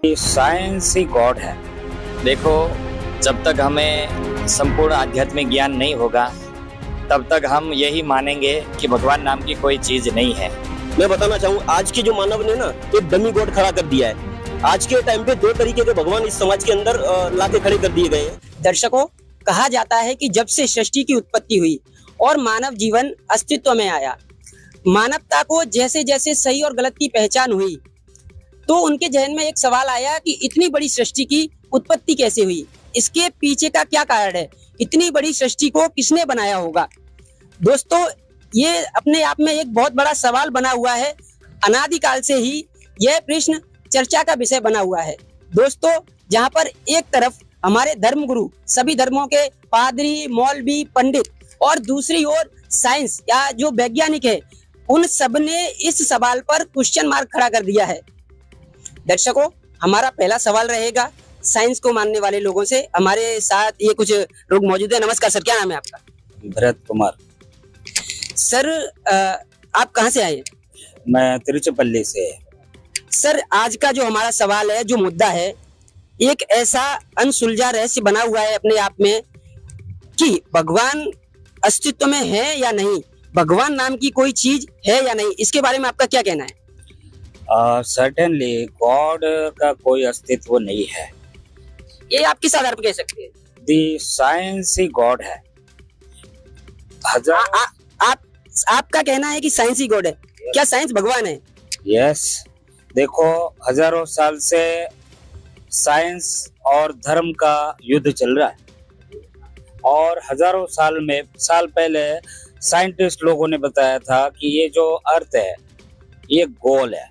Science ही God है। देखो, जब तक हमें संपूर्ण आध्यात्मिक ज्ञान नहीं होगा तब तक हम यही मानेंगे कि भगवान नाम की कोई चीज नहीं है। मैं बताना चाहूँ, आज के जो मानव ने ना एक डमी गॉड खड़ा कर दिया है। आज के टाइम पे दो तरीके के भगवान इस समाज के अंदर लाके खड़े कर दिए गए हैं। दर्शकों, कहा जाता है कि जब से सृष्टि की उत्पत्ति हुई और मानव जीवन अस्तित्व में आया, मानवता को जैसे जैसे सही और गलत की पहचान हुई तो उनके जहन में एक सवाल आया कि इतनी बड़ी सृष्टि की उत्पत्ति कैसे हुई, इसके पीछे का क्या कारण है, इतनी बड़ी सृष्टि को किसने बनाया होगा। दोस्तों, ये अपने आप में एक बहुत बड़ा सवाल बना हुआ है। अनादिकाल से ही यह प्रश्न चर्चा का विषय बना हुआ है। दोस्तों, जहाँ पर एक तरफ हमारे धर्मगुरु, सभी धर्मों के पादरी, मौलवी, पंडित, और दूसरी ओर साइंस या जो वैज्ञानिक है, उन सब ने इस सवाल पर क्वेश्चन मार्क खड़ा कर दिया है। दर्शकों, हमारा पहला सवाल रहेगा साइंस को मानने वाले लोगों से। हमारे साथ ये कुछ लोग मौजूद है। नमस्कार सर, क्या नाम है आपका? भरत कुमार। सर, आप कहाँ से आए? मैं तिरुचिरापल्ली से। सर, आज का जो हमारा सवाल है, जो मुद्दा है, एक ऐसा अनसुलझा रहस्य बना हुआ है अपने आप में कि भगवान अस्तित्व में है या नहीं, भगवान नाम की कोई चीज है या नहीं, इसके बारे में आपका क्या कहना है? सर्टेनली गॉड का कोई अस्तित्व नहीं है। ये आप किस आधार पर कह सकते हैं? दी साइंस ही गॉड है। आपका कहना है कि साइंस ही गॉड है। क्या साइंस भगवान है? यस। देखो, हजारों साल से साइंस और धर्म का युद्ध चल रहा है और हजारों साल पहले साइंटिस्ट लोगों ने बताया था कि ये जो अर्थ है ये गोल है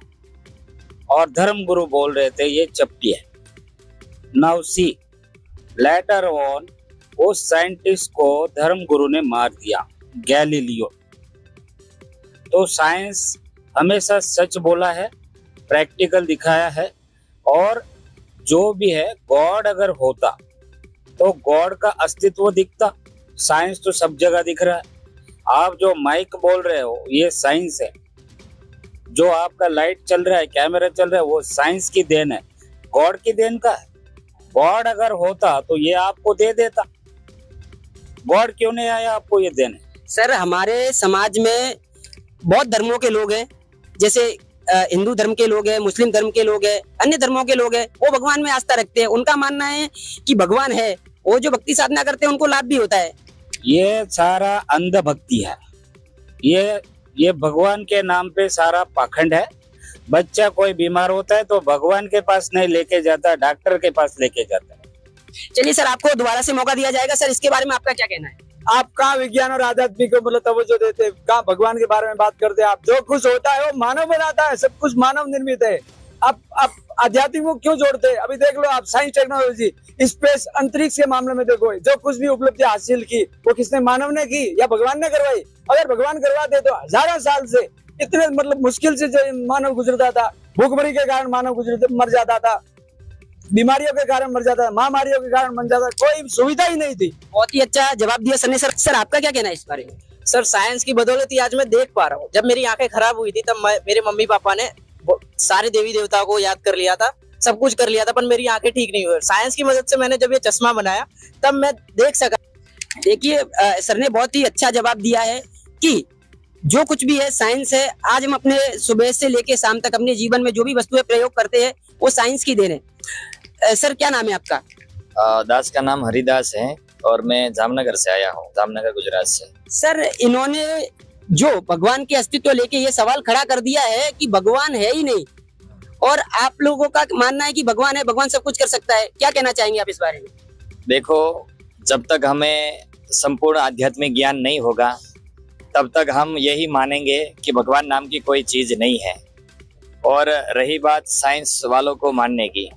और धर्म गुरु बोल रहे थे ये चपटी है। नाउ सी, लेटर ऑन वो साइंटिस्ट को धर्म गुरु ने मार दिया, गैलीलियो। तो साइंस हमेशा सच बोला है, प्रैक्टिकल दिखाया है, और जो भी है, गॉड अगर होता तो गॉड का अस्तित्व दिखता। साइंस तो सब जगह दिख रहा है। आप जो माइक बोल रहे हो ये साइंस है, जो आपका लाइट चल रहा है, कैमरा चल रहा है, वो साइंस की देन है, गॉड की देन का है। गॉड अगर होता तो ये आपको दे देता। गॉड क्यों नहीं आया आपको ये देने? सर, हमारे समाज में बहुत धर्मों के लोग हैं, जैसे हिंदू धर्म के लोग हैं, मुस्लिम धर्म के लोग हैं, अन्य धर्मों के लोग हैं, वो भगवान में आस्था रखते हैं। उनका मानना है कि भगवान है, वो जो भक्ति साधना करते हैं उनको लाभ भी होता है। ये सारा अंधभक्ति है। ये भगवान के नाम पे सारा पाखंड है। बच्चा कोई बीमार होता है तो भगवान के पास नहीं लेके जाता, डॉक्टर के पास लेके जाता है। चलिए सर, आपको दोबारा से मौका दिया जाएगा। सर, इसके बारे में आपका क्या कहना है? आप कहाँ विज्ञान और आध्यात्मिक को मतलब तवज्जो देते, कहाँ भगवान के बारे में बात करते? आप जो कुछ होता है वो मानव बनाता है, सब कुछ मानव निर्मित है। आप आध्यात्मिक को क्यों जोड़ते हैं? अभी देख लो आप, साइंस, टेक्नोलॉजी, स्पेस, अंतरिक्ष के मामले में देखो, जो कुछ भी उपलब्धि हासिल की वो किसने, मानव ने की या भगवान ने करवाई? अगर भगवान करवाते तो हजारों साल से इतने मतलब मुश्किल से जो मानव गुजरता था, भूखमरी के कारण मानव मर जाता था, बीमारियों के कारण मर जाता था, महामारियों के कारण मर जाता था, कोई सुविधा ही नहीं थी। बहुत ही अच्छा जवाब दिया सर ने। सर, आपका क्या कहना है इस बारे में? सर, साइंस की बदौलत ही आज मैं देख पा रहा हूँ। जब मेरी आंखें खराब हुई थी तब मेरे मम्मी पापा ने सारे देवी देवताओं को याद कर लिया था, सब कुछ कर लिया था, पर मेरी आंखें ठीक नहीं हुई। साइंस की मदद से मैंने जब ये चश्मा बनाया तब मैं देख सका। देखिए, सर ने बहुत ही अच्छा जवाब दिया है कि जो कुछ भी है साइंस है। आज हम अपने सुबह से लेके शाम तक अपने जीवन में जो भी वस्तुएं प्रयोग करते हैं वो साइंस की देन है। सर, क्या नाम है आपका? दास का नाम हरिदास है और मैं जामनगर से आया हूँ, जामनगर गुजरात से। सर, इन्होंने जो भगवान के अस्तित्व लेके ये सवाल खड़ा कर दिया है कि भगवान है ही नहीं, और आप लोगों का मानना है कि भगवान है, भगवान सब कुछ कर सकता है। क्या कहना चाहेंगे आप इस बारे में? देखो, जब तक हमें संपूर्ण आध्यात्मिक ज्ञान नहीं होगा तब तक हम यही मानेंगे कि भगवान नाम की कोई चीज नहीं है। और रही बात साइंस वालों को मानने की,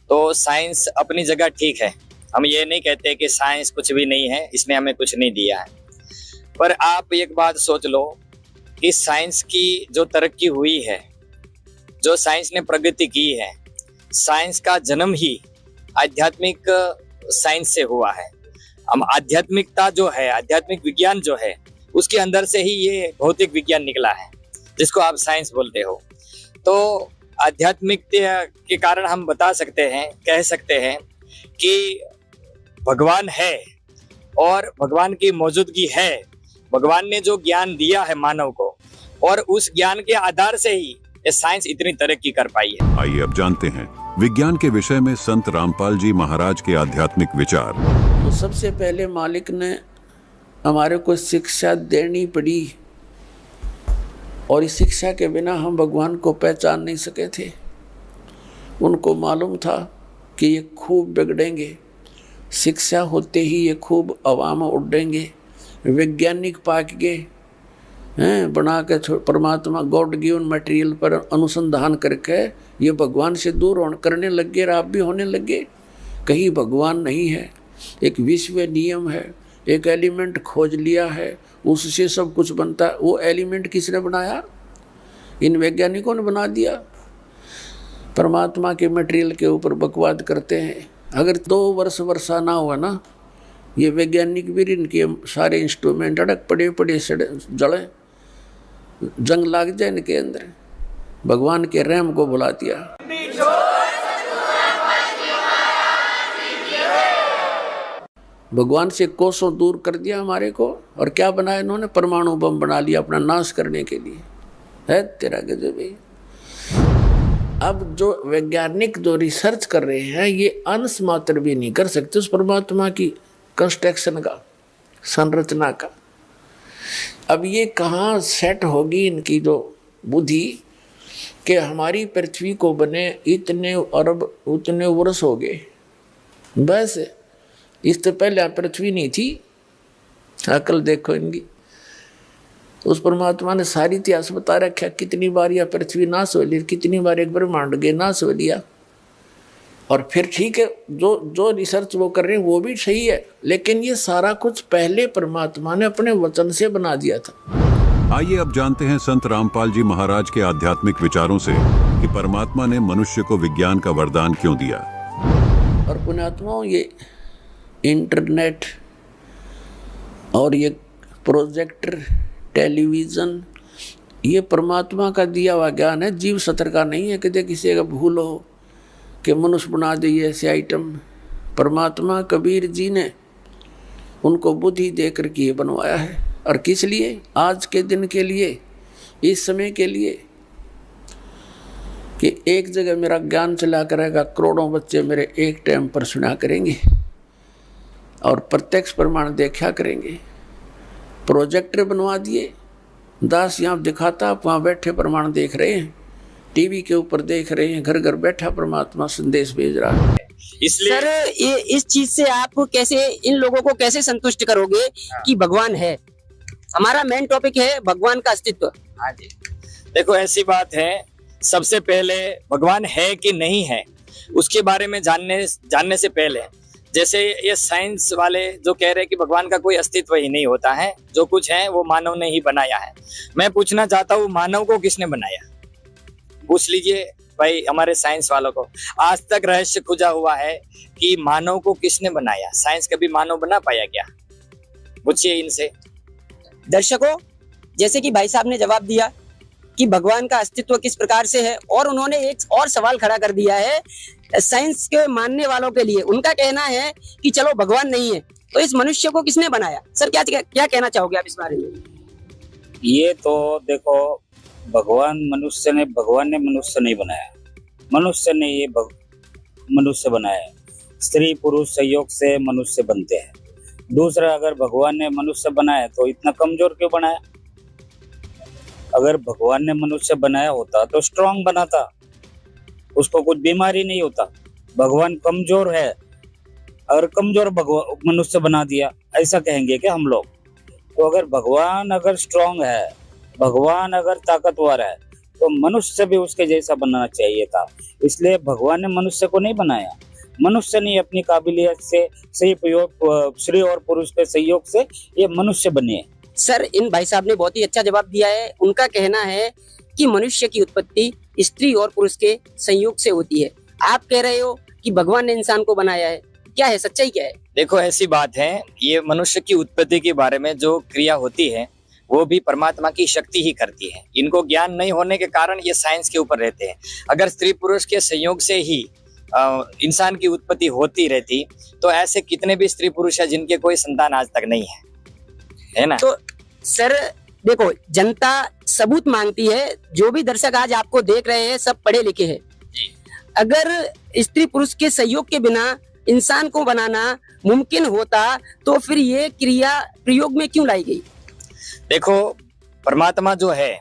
तो साइंस अपनी जगह ठीक है। हम ये नहीं कहते कि साइंस कुछ भी नहीं है, इसने हमें कुछ नहीं दिया है। पर आप एक बात सोच लो कि साइंस की जो तरक्की हुई है, जो साइंस ने प्रगति की है, साइंस का जन्म ही आध्यात्मिक साइंस से हुआ है। हम आध्यात्मिकता जो है, आध्यात्मिक विज्ञान जो है, उसके अंदर से ही ये भौतिक विज्ञान निकला है, जिसको आप साइंस बोलते हो। तो आध्यात्मिकता के कारण हम बता सकते हैं, कह सकते हैं कि भगवान है और भगवान की मौजूदगी है। भगवान ने जो ज्ञान दिया है मानव को, और उस ज्ञान के आधार से ही ये साइंस इतनी तरक्की कर पाई है। आइए अब जानते हैं विज्ञान के विषय में संत रामपाल जी महाराज के आध्यात्मिक विचार। तो सबसे पहले मालिक ने हमारे को शिक्षा देनी पड़ी, और इस शिक्षा के बिना हम भगवान को पहचान नहीं सके थे। उनको मालूम था कि ये खूब बिगड़ेंगे, शिक्षा होते ही ये खूब हवा में उड़ेंगे, वैज्ञानिक पाक के हैं बना के परमात्मा गॉड गिवन मटेरियल पर अनुसंधान करके ये भगवान से दूर करने लगे, आप भी होने लगे। कहीं भगवान नहीं है, एक विश्व नियम है, एक एलिमेंट खोज लिया है, उससे सब कुछ बनता है। वो एलिमेंट किसने बनाया? इन वैज्ञानिकों ने बना दिया। परमात्मा के मटेरियल के ऊपर बकवाद करते हैं। अगर 2 वर्ष वर्षा ना हुआ ना, ये वैज्ञानिक भी इनके सारे इंस्ट्रूमेंट अड़क पड़े जड़े, जंग लाग जाए इनके अंदर। भगवान के रहम को बुला दिया। भगवान से कोसों दूर कर दिया हमारे को, और क्या बनाया इन्होंने? परमाणु बम बना लिया अपना नाश करने के लिए। है तेरा गजब है। अब जो वैज्ञानिक जो रिसर्च कर रहे हैं, ये अंश मात्र भी नहीं कर सकते उस परमात्मा की कंस्ट्रक्शन का, संरचना का। अब ये कहाँ सेट होगी इनकी जो बुद्धि कि हमारी पृथ्वी को बने इतने अरब उतने वर्ष हो गए, बस इससे पहले पृथ्वी नहीं थी। अकल देखो इनकी। उस परमात्मा ने सारी इतिहास बता रखा, कितनी बार यह पृथ्वी नाश हो ली, कितनी बार एक ब्रह्मांड के नाश हो लिया। और फिर ठीक है, जो रिसर्च वो कर रहे हैं वो भी सही है, लेकिन ये सारा कुछ पहले परमात्मा ने अपने वचन से बना दिया था। आइए अब जानते हैं संत रामपाल जी महाराज के आध्यात्मिक विचारों से कि परमात्मा ने मनुष्य को विज्ञान का वरदान क्यों दिया। और पुण्यात्माओं, ये इंटरनेट और ये प्रोजेक्टर, टेलीविज़न, ये परमात्मा का दिया हुआ ज्ञान है, जीव सत्र का नहीं है। कि किसी का भूल हो कि मनुष्य बना दे ऐसे आइटम। परमात्मा कबीर जी ने उनको बुद्धि देकर के ये बनवाया है। और किस लिए? आज के दिन के लिए, इस समय के लिए, कि एक जगह मेरा ज्ञान चला करेगा, करोड़ों बच्चे मेरे एक टाइम पर सुना करेंगे और प्रत्यक्ष प्रमाण देखा करेंगे। प्रोजेक्टर बनवा दिए, दास यहाँ दिखाता, आप वहाँ बैठे प्रमाण देख रहे हैं, टीवी के ऊपर देख रहे हैं, घर घर बैठा परमात्मा संदेश भेज रहा है। इसलिए सर, ये इस चीज से आप कैसे इन लोगों को कैसे संतुष्ट करोगे कि भगवान है? हमारा मेन टॉपिक है भगवान का अस्तित्व। हाँ जी, देखो ऐसी बात है, सबसे पहले भगवान है कि नहीं है उसके बारे में जानने से पहले, जैसे ये साइंस वाले जो कह रहे हैं कि भगवान का कोई अस्तित्व ही नहीं होता है, जो कुछ है वो मानव ने ही बनाया है। मैं पूछना चाहता हूँ, मानव को किसने बनाया? पूछ लीजिए भाई हमारे साइंस वालों को। आज तक रहस्य खुजा हुआ है कि मानव को किसने बनाया। साइंस कभी मानव बना पाया क्या? पूछिए इनसे। दर्शकों, जैसे कि भाई साहब ने जवाब दिया कि भगवान का अस्तित्व किस प्रकार से है, और उन्होंने एक और सवाल खड़ा कर दिया है साइंस के मानने वालों के लिए। उनका कहना है कि चलो भगवान नहीं है तो इस मनुष्य को किसने बनाया? सर, क्या कहना चाहोगे आप इस बारे में? ये तो देखो, भगवान ने मनुष्य नहीं बनाया, मनुष्य ने ये मनुष्य बनाया। स्त्री पुरुष संयोग से मनुष्य बनते हैं। दूसरा, अगर भगवान ने मनुष्य बनाया तो इतना कमजोर क्यों बनाया? अगर भगवान ने मनुष्य बनाया होता तो स्ट्रांग बनाता, उसको कुछ बीमारी नहीं होता। भगवान कमजोर है, अगर कमजोर मनुष्य बना दिया, ऐसा कहेंगे क्या हम लोग? तो अगर भगवान स्ट्रांग है, भगवान अगर ताकतवर है, तो मनुष्य भी उसके जैसा बनना चाहिए था। इसलिए भगवान ने मनुष्य को नहीं बनाया। मनुष्य ने अपनी काबिलियत से, सही प्रयोग, स्त्री और पुरुष के सहयोग से ये मनुष्य बने। सर, इन भाई साहब ने बहुत ही अच्छा जवाब दिया है। उनका कहना है कि मनुष्य की उत्पत्ति स्त्री और पुरुष के संयोग से होती है। आप कह रहे हो कि भगवान ने इंसान को बनाया है, क्या है सच्चाई क्या है? देखो ऐसी बात है, ये मनुष्य की उत्पत्ति के बारे में जो क्रिया होती है वो भी परमात्मा की शक्ति ही करती है। इनको ज्ञान नहीं होने के कारण ये साइंस के ऊपर रहते हैं। अगर स्त्री पुरुष के संयोग से ही इंसान की उत्पत्ति होती रहती तो ऐसे कितने भी स्त्री पुरुष है जिनके कोई संतान आज तक नहीं है ना। तो सर देखो, जनता सबूत मांगती है। जो भी दर्शक आज आपको देख रहे हैं सब पढ़े लिखे हैं। अगर स्त्री पुरुष के सहयोग के बिना इंसान को बनाना मुमकिन होता तो फिर ये क्रिया प्रयोग में क्यों लाई गई? देखो, परमात्मा जो है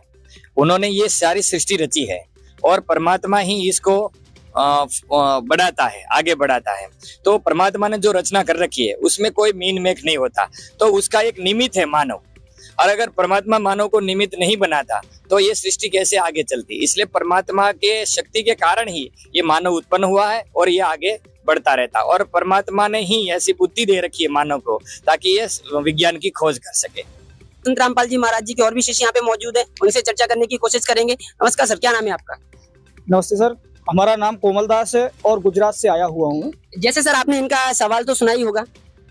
उन्होंने ये सारी सृष्टि रची है और परमात्मा ही इसको बढ़ाता है, आगे बढ़ाता है। तो परमात्मा ने जो रचना कर रखी है उसमें कोई मीन मेक नहीं होता, तो उसका एक निमित्त है मानव। और अगर परमात्मा मानव को निमित्त नहीं बनाता तो ये सृष्टि कैसे आगे चलती। इसलिए परमात्मा के शक्ति के कारण ही ये मानव उत्पन्न हुआ है और ये आगे बढ़ता रहता। और परमात्मा ने ही ऐसी बुद्धि दे रखी है मानव को ताकि ये विज्ञान की खोज कर सके। संत रामपाल जी महाराज जी के और भी शिष्य यहाँ पे मौजूद है, उनसे चर्चा करने की कोशिश करेंगे। नमस्कार सर, क्या नाम है आपका? नमस्ते सर, हमारा नाम कोमल दास है और गुजरात से आया हुआ हूँ। जैसे सर आपने इनका सवाल तो सुना ही होगा,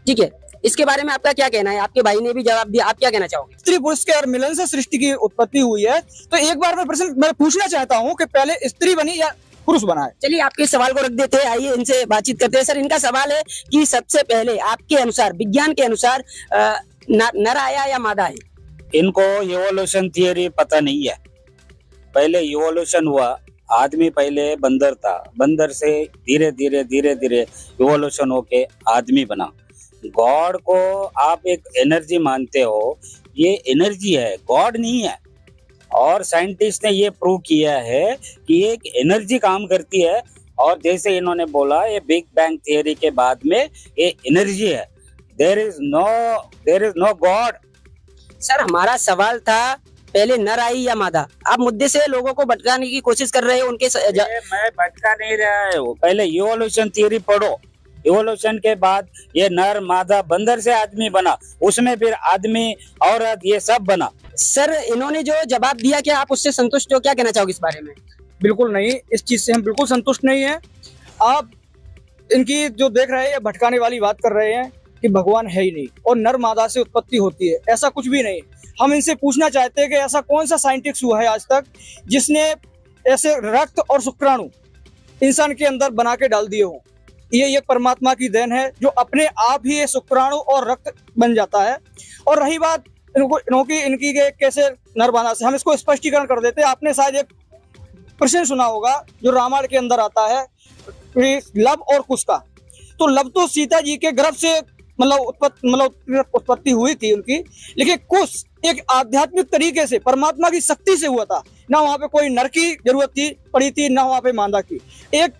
ठीक है, इसके बारे में आपका क्या कहना है? आपके भाई ने भी जवाब दिया, आप क्या कहना चाहोगे? स्त्री पुरुष के मिलन से सृष्टि की उत्पत्ति हुई है, तो एक बार मैं पूछना चाहता हूँ कि पहले स्त्री बनी या पुरुष बना है? चलिए आपके सवाल को रख देते हैं, आइए इनसे बातचीत करते हैं। सर इनका सवाल है कि सबसे पहले आपके अनुसार, विज्ञान के अनुसार नर आया या मादा है? इनको इवोल्यूशन थियरी पता नहीं है। पहले इवोल्यूशन हुआ, आदमी पहले बंदर था, बंदर से धीरे धीरे इवोल्यूशन होके आदमी बना। गॉड को आप एक एनर्जी मानते हो, ये एनर्जी है, गॉड नहीं है। और साइंटिस्ट ने ये प्रूव किया है कि एक एनर्जी काम करती है। और जैसे इन्होंने बोला, ये बिग बैंग थियरी के बाद में ये एनर्जी है। There is no God. Sir हमारा सवाल था पहले नर आई या मादा। आप मुद्दे से लोगों को भटकाने की कोशिश कर रहे हो। मैं भटका नहीं रहा हूँ। पहले इवोल्यूशन थियरी पढ़ो। इवोल्यूशन के बाद ये नर मादा, बंदर से आदमी बना, उसमें फिर आदमी औरत ये सब बना। सर इन्होंने जो जवाब दिया, क्या आप उससे संतुष्ट हो? क्या कहना चाहोगे इस बारे में? बिल्कुल नहीं, इस चीज से हम बिल्कुल संतुष्ट नहीं है। आप इनकी जो देख रहे हैं ये भटकाने वाली बात कर रहे हैं कि भगवान है ही नहीं और नर मादा से उत्पत्ति होती है, ऐसा कुछ भी नहीं। हम इनसे पूछना चाहते हैं कि ऐसा कौन सा साइंटिस्ट हुआ है आज तक जिसने ऐसे रक्त और शुक्राणु इंसान के अंदर बना के डाल दिए हों। ये परमात्मा की देन है जो अपने आप ही ये शुक्राणु और रक्त बन जाता है। और रही बात इनकी कैसे नर मादा से, हम इसको स्पष्टीकरण कर देते हैं। आपने शायद एक प्रश्न सुना होगा जो रामायण के अंदर आता है, लव और कुश का। तो लव तो सीता जी के गर्भ से उत्पत्ति हुई थी उनकी, लेकिन कुश एक आध्यात्मिक तरीके से परमात्मा की शक्ति से हुआ था। ना वहां पे कोई नर की जरूरत पड़ी थी, ना वहां पे मादा की। एक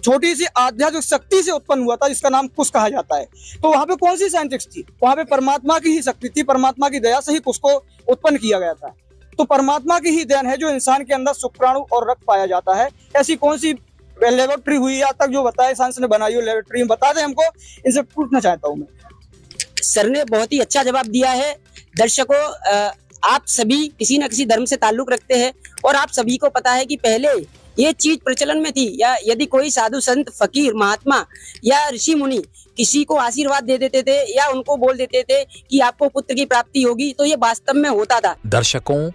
छोटी सी आध्यात्मिक शक्ति से उत्पन्न हुआ था जिसका नाम कुश कहा जाता है। तो वहां पे कौन सी साइंटिस्ट थी? वहां पे परमात्मा की ही शक्ति थी, परमात्मा की दया से ही कुश को उत्पन्न किया गया था। तो परमात्मा की ही देन है जो इंसान के अंदर शुक्राणु और रक्त पाया जाता है। ऐसी कौन सी लेबोरेटरी हुई आज तक जो बताए साइंस ने बनाई हो लेबोरेटरी में, बता दें हमको, इनसे पूछना चाहता हूँ मैं। सर ने बहुत ही अच्छा जवाब दिया है। दर्शकों, आप सभी किसी न किसी धर्म से ताल्लुक रखते हैं और आप सभी को पता है कि पहले ये चीज प्रचलन में थी, या यदि कोई साधु संत फकीर महात्मा या ऋषि मुनि किसी को आशीर्वाद दे देते थे या उनको बोल देते थे कि आपको पुत्र की प्राप्ति होगी, तो ये वास्तव में होता था। दर्शकों,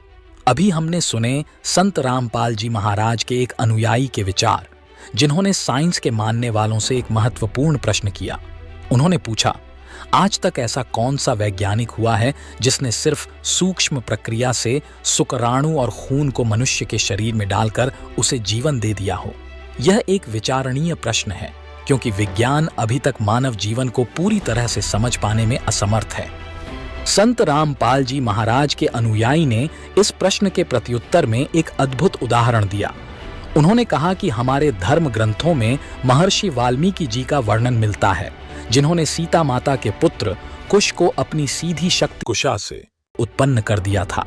अभी हमने सुने संत रामपाल जी महाराज के एक अनुयायी के विचार, जिन्होंने साइंस के मानने वालों से एक महत्वपूर्ण प्रश्न किया। उन्होंने पूछा, आज तक ऐसा कौन सा वैज्ञानिक हुआ है जिसने सिर्फ सूक्ष्म प्रक्रिया से शुक्राणु और खून को मनुष्य के शरीर में डालकर उसे जीवन दे दिया हो? यह एक विचारणीय प्रश्न है, क्योंकि विज्ञान अभी तक मानव जीवन को पूरी तरह से समझ पाने में असमर्थ है। संत रामपाल जी महाराज के अनुयायी ने इस प्रश्न के प्रत्युत्तर में एक अद्भुत उदाहरण दिया। उन्होंने कहा कि हमारे धर्म ग्रंथों में महर्षि वाल्मीकि जी का वर्णन मिलता है, जिन्होंने सीता माता के पुत्र कुश को अपनी सीधी शक्ति कुशा से उत्पन्न कर दिया था।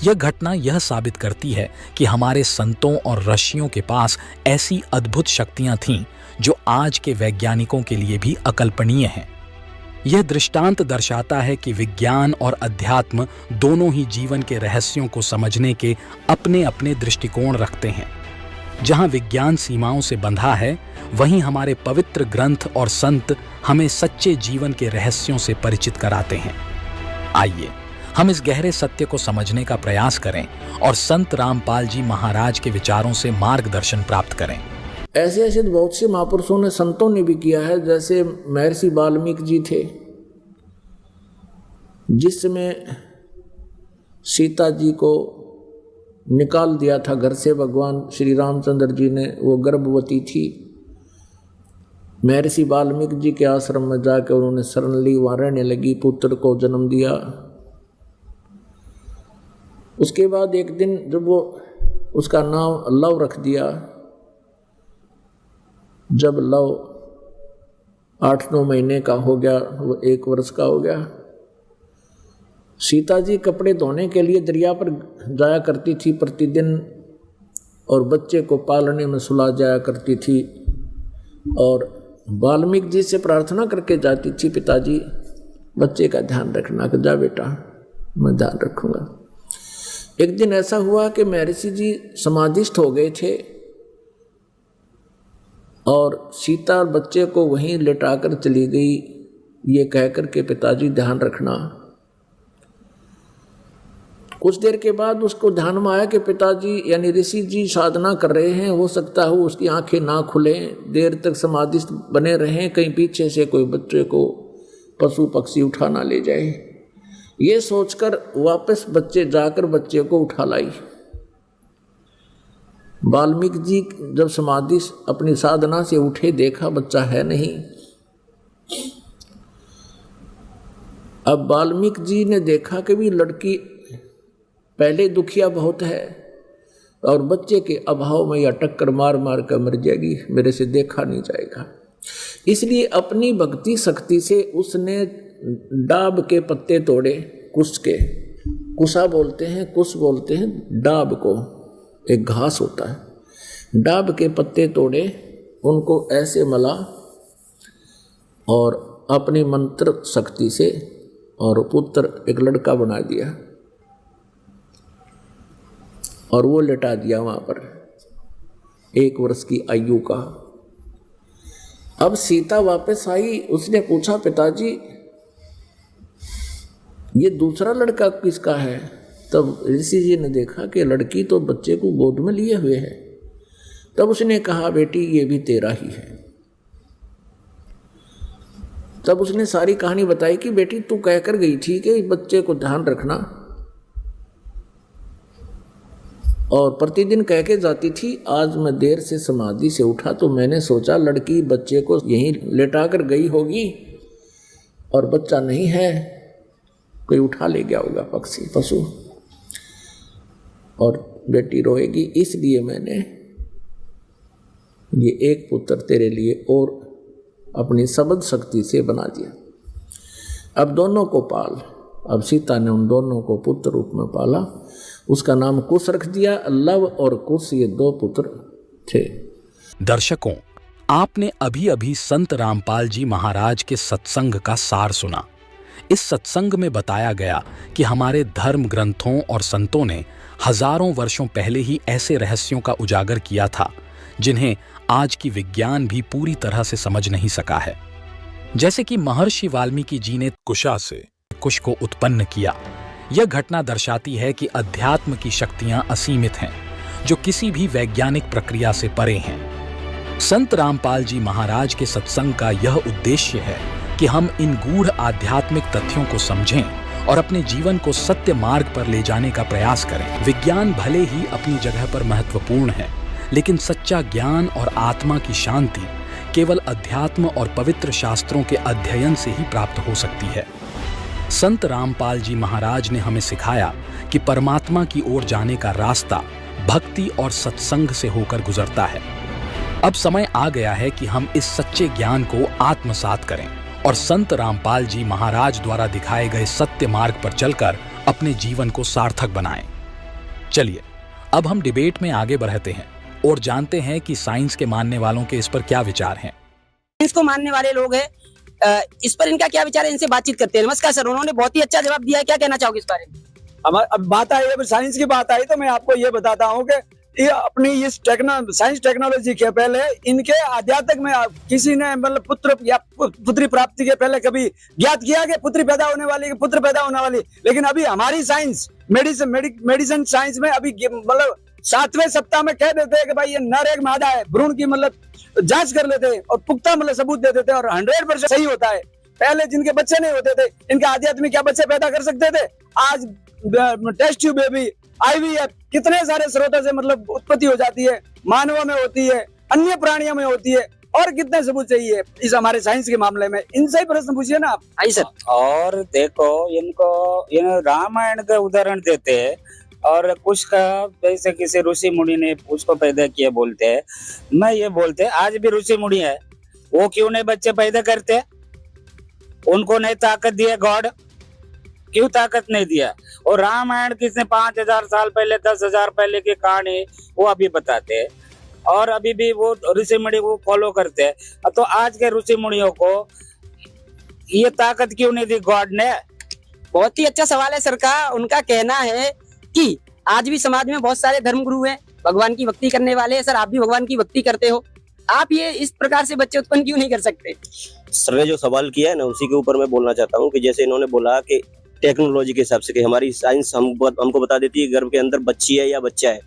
यह घटना यह साबित करती है कि हमारे संतों और ऋषियों के पास ऐसी अद्भुत शक्तियां थीं जो आज के वैज्ञानिकों के लिए भी अकल्पनीय हैं। यह दृष्टांत दर्शाता है कि विज्ञान और अध्यात्म दोनों ही जीवन के रहस्यों को समझने के अपने अपने दृष्टिकोण रखते हैं। जहां विज्ञान सीमाओं से बंधा है, वहीं हमारे पवित्र ग्रंथ और संत हमें सच्चे जीवन के रहस्यों से परिचित कराते हैं। आइए हम इस गहरे सत्य को समझने का प्रयास करें और संत रामपाल जी महाराज के विचारों से मार्गदर्शन प्राप्त करें। ऐसे ऐसे बहुत से महापुरुषों ने, संतों ने भी किया है। जैसे महर्षि वाल्मीकि जी थे, जिसमें सीता जी को निकाल दिया था घर से भगवान श्री रामचंद्र जी ने, वो गर्भवती थी। महर्षि वाल्मीकि जी के आश्रम में जाकर उन्होंने शरण ली, वहाँ रहने लगी, पुत्र को जन्म दिया। उसके बाद एक दिन जब वो उसका नाम लव रख दिया, जब लव 8-9 महीने का हो गया, वो 1 वर्ष का हो गया, सीता जी कपड़े धोने के लिए दरिया पर जाया करती थी प्रतिदिन, और बच्चे को पालने में सुला जाया करती थी। और वाल्मीकि जी से प्रार्थना करके जाती थी, पिताजी बच्चे का ध्यान रखना। कि जा बेटा, मैं ध्यान रखूँगा। एक दिन ऐसा हुआ कि महर्षि जी समाधिस्थ हो गए थे और सीता बच्चे को वहीं लेटाकर चली गई, ये कहकर के पिताजी ध्यान रखना। कुछ देर के बाद उसको ध्यान में आया कि पिताजी यानी ऋषि जी साधना कर रहे हैं, हो सकता है उसकी आंखें ना खुलें, देर तक समाधिस्थ बने रहें, कहीं पीछे से कोई बच्चे को पशु पक्षी उठा ना ले जाए। ये सोचकर वापस जाकर बच्चे को उठा लाई। वाल्मीकि जी जब समाधि अपनी साधना से उठे, देखा बच्चा है नहीं। अब वाल्मीकि जी ने देखा कि भी लड़की पहले दुखिया बहुत है और बच्चे के अभाव में यह टक्कर मार मार कर मर जाएगी, मेरे से देखा नहीं जाएगा। इसलिए अपनी भक्ति शक्ति से उसने डाब के पत्ते तोड़े, कुश के, कुशा बोलते हैं, कुश बोलते हैं डाब को, एक घास होता है। डाब के पत्ते तोड़े, उनको ऐसे मला और अपनी मंत्र शक्ति से और पुत्र एक लड़का बना दिया और वो लेटा दिया वहाँ पर 1 वर्ष की आयु का। अब सीता वापस आई, उसने पूछा पिताजी ये दूसरा लड़का किसका है? तब ऋषि जी ने देखा कि लड़की तो बच्चे को गोद में लिए हुए है। तब उसने कहा बेटी ये भी तेरा ही है। तब उसने सारी कहानी बताई कि बेटी तू कहकर गई थी कि बच्चे को ध्यान रखना, और प्रतिदिन कह के जाती थी। आज मैं देर से समाधि से उठा तो मैंने सोचा लड़की बच्चे को यहीं लेटा कर गई होगी और बच्चा नहीं है, कोई उठा ले गया होगा पक्षी पशु, और बेटी रोएगी, इसलिए मैंने ये एक पुत्र तेरे लिए और अपनी सबद शक्ति से बना दिया। अब दोनों को पाल। अब सीता ने उन दोनों को पुत्र रूप में पाला, उसका नाम कुश रख दिया। लव और कुश ये 2 पुत्र थे। दर्शकों, आपने अभी अभी संत रामपाल जी महाराज के सत्संग का सार सुना। इस सत्संग में बताया गया कि हमारे धर्म ग्रंथों और संतों ने हजारों वर्षों पहले ही ऐसे रहस्यों का उजागर किया था जिन्हें आज की विज्ञान भी पूरी तरह से समझ नहीं सका है। जैसे कि महर्षि वाल्मीकि जी ने कुशा से कुश को उत्पन्न किया। यह घटना दर्शाती है कि अध्यात्म की शक्तियां असीमित हैं, जो किसी भी वैज्ञानिक प्रक्रिया से परे हैं। संत रामपाल जी महाराज के सत्संग का यह उद्देश्य है कि हम इन गूढ़ आध्यात्मिक तथ्यों को समझें और अपने जीवन को सत्य मार्ग पर ले जाने का प्रयास करें। विज्ञान भले ही अपनी जगह पर महत्वपूर्ण है, लेकिन सच्चा ज्ञान और आत्मा की शांति केवल अध्यात्म और पवित्र शास्त्रों के अध्ययन से ही प्राप्त हो सकती है। संत रामपाल जी महाराज ने हमें सिखाया कि परमात्मा की ओर जाने का रास्ता भक्ति और सत्संग से होकर गुजरता है। अब समय आ गया है कि हम इस सच्चे ज्ञान को आत्मसात करें और संत रामपाल जी महाराज द्वारा दिखाए गए सत्य मार्ग पर चलकर अपने जीवन को सार्थक बनाएं। चलिए अब हम डिबेट में आगे बढ़ते हैं और जानते हैं कि साइंस के मानने वालों के इस पर क्या विचार हैं। साइंस को मानने वाले लोग हैं, इस पर इनका क्या विचार है, इनसे बातचीत करते हैं। नमस्कार सर, उन्होंने बहुत ही अच्छा जवाब दिया है, क्या कहना चाहोगे इस बारे में? अब बात आई, अब साइंस की बात आई तो मैं आपको ये बताता हूँ कि ये अपनी इस साइंस टेक्नोलॉजी के पहले इनके आध्यात्मिक में किसी ने मतलब पुत्र या पुत्री प्राप्ति के पहले कभी ज्ञात किया कि पुत्री पैदा होने वाली कि पुत्र पैदा होने वाली। लेकिन अभी हमारी साइंस मेडिसिन साइंस में अभी मतलब 7वें सप्ताह में कह देते हैं कि भाई ये नर एक मादा है, भ्रूण की मतलब जांच कर लेते हैं और पुख्ता मतलब सबूत दे देते हैं और 100% सही होता है। पहले जिनके बच्चे नहीं होते थे, इनके आध्यात्मिक क्या बच्चे पैदा कर सकते थे? आज टेस्ट ट्यूब बेबी, IVF, कितने सारे स्रोतों से मतलब उत्पत्ति हो जाती है, मानवों में होती है, अन्य प्राणियों में होती है, और कितने सबूत चाहिए इस हमारे साइंस के मामले में? इनसे ही प्रश्न पूछिए ना आप। आई सर। और देखो इनको रामायण का उदाहरण देते हैं और कुछ का जैसे किसी ऋषि मुनि ने उसको पैदा किया बोलते हैं। मैं ये बोलते हैं आज भी ऋषि मुनि है, वो क्यों नहीं बच्चे पैदा करते? उनको नहीं ताकत दिया गॉड? क्यों ताकत नहीं दिया? और रामायण किसने 5000 साल पहले 10,000 पहले की कहानी वो अभी बताते हैं और अभी भी वो ऋषि मुनि वो फॉलो करते हैं। तो आज के ऋषि मुनियों को ये ताकत क्यों नहीं दी गॉड ने? बहुत ही अच्छा सवाल है सर का। उनका कहना है कि आज भी समाज में बहुत सारे धर्मगुरु हैं, भगवान की भक्ति करने वाले हैं। सर आप भी भगवान की भक्ति करते हो, आप ये इस प्रकार से बच्चे उत्पन्न क्यों नहीं कर सकते? सर ने जो सवाल किया है ना, उसी के ऊपर मैं बोलना चाहता हूँ कि जैसे इन्होंने बोला कि टेक्नोलॉजी के हिसाब से कि हमारी साइंस हमको बता देती है गर्भ के अंदर बच्ची है या बच्चा है।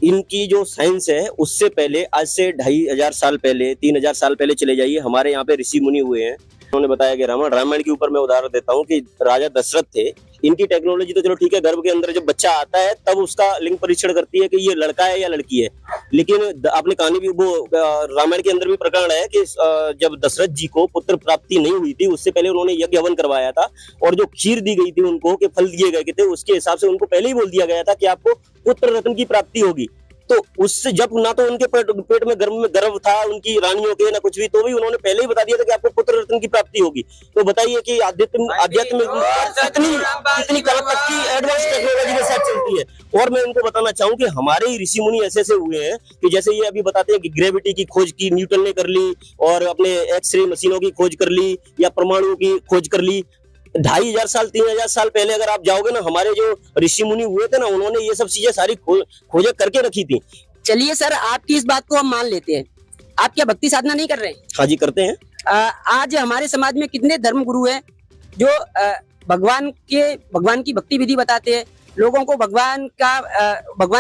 इनकी जो साइंस है उससे पहले, आज से 2500 साल पहले, 3000 साल पहले चले जाइए, हमारे यहाँ पे ऋषि मुनि हुए हैं। उन्होंने बताया कि रामायण के ऊपर मैं उदाहरण देता हूँ कि राजा दशरथ थे। इनकी टेक्नोलॉजी तो चलो ठीक है, गर्भ के अंदर जब बच्चा आता है तब उसका लिंग परीक्षण करती है कि ये लड़का है या लड़की है। लेकिन आपने कहानी भी वो रामायण के अंदर भी प्रकरण है कि जब दशरथ जी को पुत्र प्राप्ति नहीं हुई थी, उससे पहले उन्होंने यज्ञ हवन करवाया था और जो खीर दी गई थी उनको, के फल दिए गए थे, उसके हिसाब से उनको पहले ही बोल दिया गया था कि आपको पुत्र रत्न की प्राप्ति होगी। तो उससे जब ना तो उनके पेट में गर्भ था उनकी रानियों के, ना कुछ भी, तो भी उन्होंने पहले ही बता दिया था कि आपको पुत्र रत्न की प्राप्ति होगी। तो बताइए कि आध्यात्म कितनी कल तक की एडवांस टेक्नोलॉजी के साथ चलती है। और मैं उनको बताना चाहूँ कि हमारे ही ऋषि मुनि ऐसे हुए हैं कि जैसे ये अभी बताते हैं कि ग्रेविटी की खोज की न्यूटन ने कर ली और अपने एक्सरे मशीनों की खोज कर ली या परमाणु की खोज कर ली। 2500 साल 3000 साल पहले अगर आप जाओगे ना, हमारे जो ऋषि मुनि हुए थे ना, उन्होंने ये सब चीजें सारी खोजें करके रखी थी। चलिए सर, आपकी इस बात को हम मान लेते हैं। आप क्या भक्ति साधना नहीं कर रहे? हाँ जी, करते हैं। आज हमारे समाज में कितने धर्म गुरु हैं जो भगवान की भक्ति विधि बताते हैं, लोगों को भगवान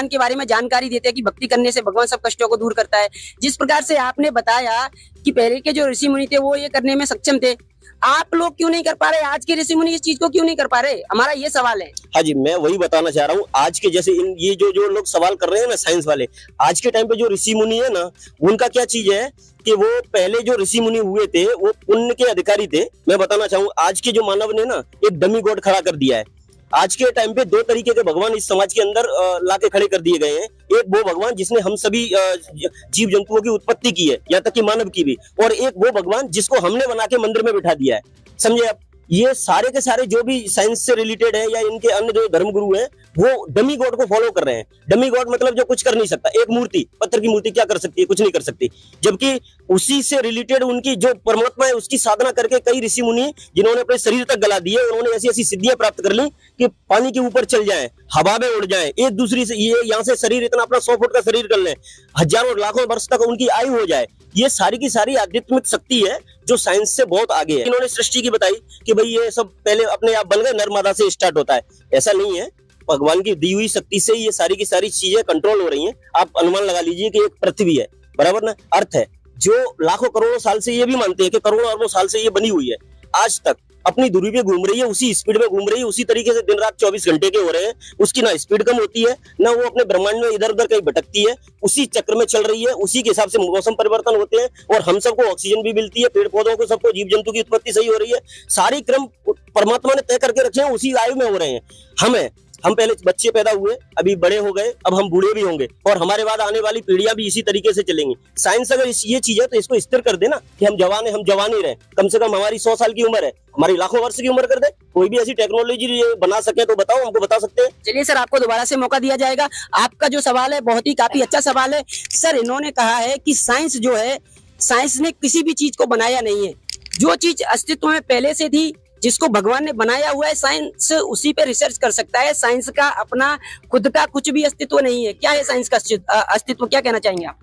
के बारे में जानकारी देते हैं कि भक्ति करने से भगवान सब कष्टों को दूर करता है। जिस प्रकार से आपने बताया कि पहले के जो ऋषि मुनि थे वो ये करने में सक्षम थे, आप लोग क्यों नहीं कर पा रहे? आज के ऋषि मुनि इस चीज को क्यों नहीं कर पा रहे? हमारा ये सवाल है। हाँ जी, मैं वही बताना चाह रहा हूँ। आज के जैसे ये जो लोग सवाल कर रहे हैं ना, साइंस वाले, आज के टाइम पे जो ऋषि मुनि है ना, उनका क्या चीज है कि वो पहले जो ऋषि मुनि हुए थे वो पुण्य के अधिकारी थे। मैं बताना चाहूँ, आज के जो मानव ने ना एक डमी गॉड खड़ा कर दिया है। आज के टाइम पे 2 तरीके के भगवान इस समाज के अंदर लाके खड़े कर दिए गए हैं। एक वो भगवान जिसने हम सभी जीव जंतुओं की उत्पत्ति की है, यहाँ तक कि मानव की भी, और एक वो भगवान जिसको हमने बना के मंदिर में बिठा दिया है। समझे आप? ये सारे के सारे जो भी साइंस से रिलेटेड है या इनके अन्य जो धर्मगुरु हैं, वो डमी गॉड को फॉलो कर रहे हैं। डमी गॉड मतलब जो कुछ कर नहीं सकता। एक मूर्ति, पत्थर की मूर्ति क्या कर सकती है? कुछ नहीं कर सकती। जबकि उसी से रिलेटेड उनकी जो परमात्मा है उसकी साधना करके कई ऋषि मुनि जिन्होंने अपने शरीर तक गला दिए, उन्होंने ऐसी ऐसी सिद्धियां प्राप्त कर ली कि पानी के ऊपर चल जाए, हवा में उड़ जाए, एक दूसरी से ये यहाँ से शरीर इतना अपना 100 फुट का शरीर कर ले, हजारों लाखों वर्ष तक उनकी आयु हो जाए। ये सारी की सारी आध्यात्मिक शक्ति है जो साइंस से बहुत आगे है। इन्होंने सृष्टि की बताई कि भाई ये सब पहले अपने आप बन गए, नर मादा से स्टार्ट होता है। ऐसा नहीं है, भगवान की दी हुई शक्ति से ये सारी की सारी चीजें कंट्रोल हो रही हैं। आप अनुमान लगा लीजिए कि एक पृथ्वी है, बराबर ना, अर्थ है, जो लाखों करोड़ों साल से ये भी मानते हैं कि करोड़ों अरबों साल से ये बनी हुई है, आज तक अपनी दूरी पे घूम रही है, उसी स्पीड में घूम रही है, उसी तरीके से दिन रात 24 घंटे के हो रहे हैं। उसकी ना स्पीड कम होती है, ना वो अपने ब्रह्मांड में इधर उधर कहीं भटकती है, उसी चक्र में चल रही है। उसी के हिसाब से मौसम परिवर्तन होते हैं और हम सबको ऑक्सीजन भी मिलती है, पेड़ पौधों को, सबको, जीव जंतु की उत्पत्ति सही हो रही है। सारी क्रम परमात्मा ने तय करके रखे हैं, उसी आयु में हो रहे हैं। हम पहले बच्चे पैदा हुए, अभी बड़े हो गए, अब हम बूढ़े भी होंगे और हमारे बाद आने वाली पीढ़ियां भी इसी तरीके से चलेंगी। साइंस अगर ये चीज है तो इसको स्थिर कर दे ना कि हम जवान है, हम जवान ही रहे। कम से कम हमारी 100 साल की उम्र है, हमारी लाखों वर्ष की उम्र कर दे। कोई भी ऐसी टेक्नोलॉजी बना सके तो बताओ, हमको बता सकते हैं। चलिए सर, आपको दोबारा से मौका दिया जाएगा। आपका जो सवाल है बहुत ही काफी अच्छा सवाल है। सर, इन्होंने कहा है कि साइंस जो है, साइंस ने किसी भी चीज को बनाया नहीं है। जो चीज अस्तित्व में पहले से थी, जिसको भगवान ने बनाया हुआ है, साइंस उसी पे रिसर्च कर सकता है। साइंस का अपना खुद का कुछ भी अस्तित्व नहीं है। क्या है साइंस का अस्तित्व, क्या कहना चाहेंगे आप?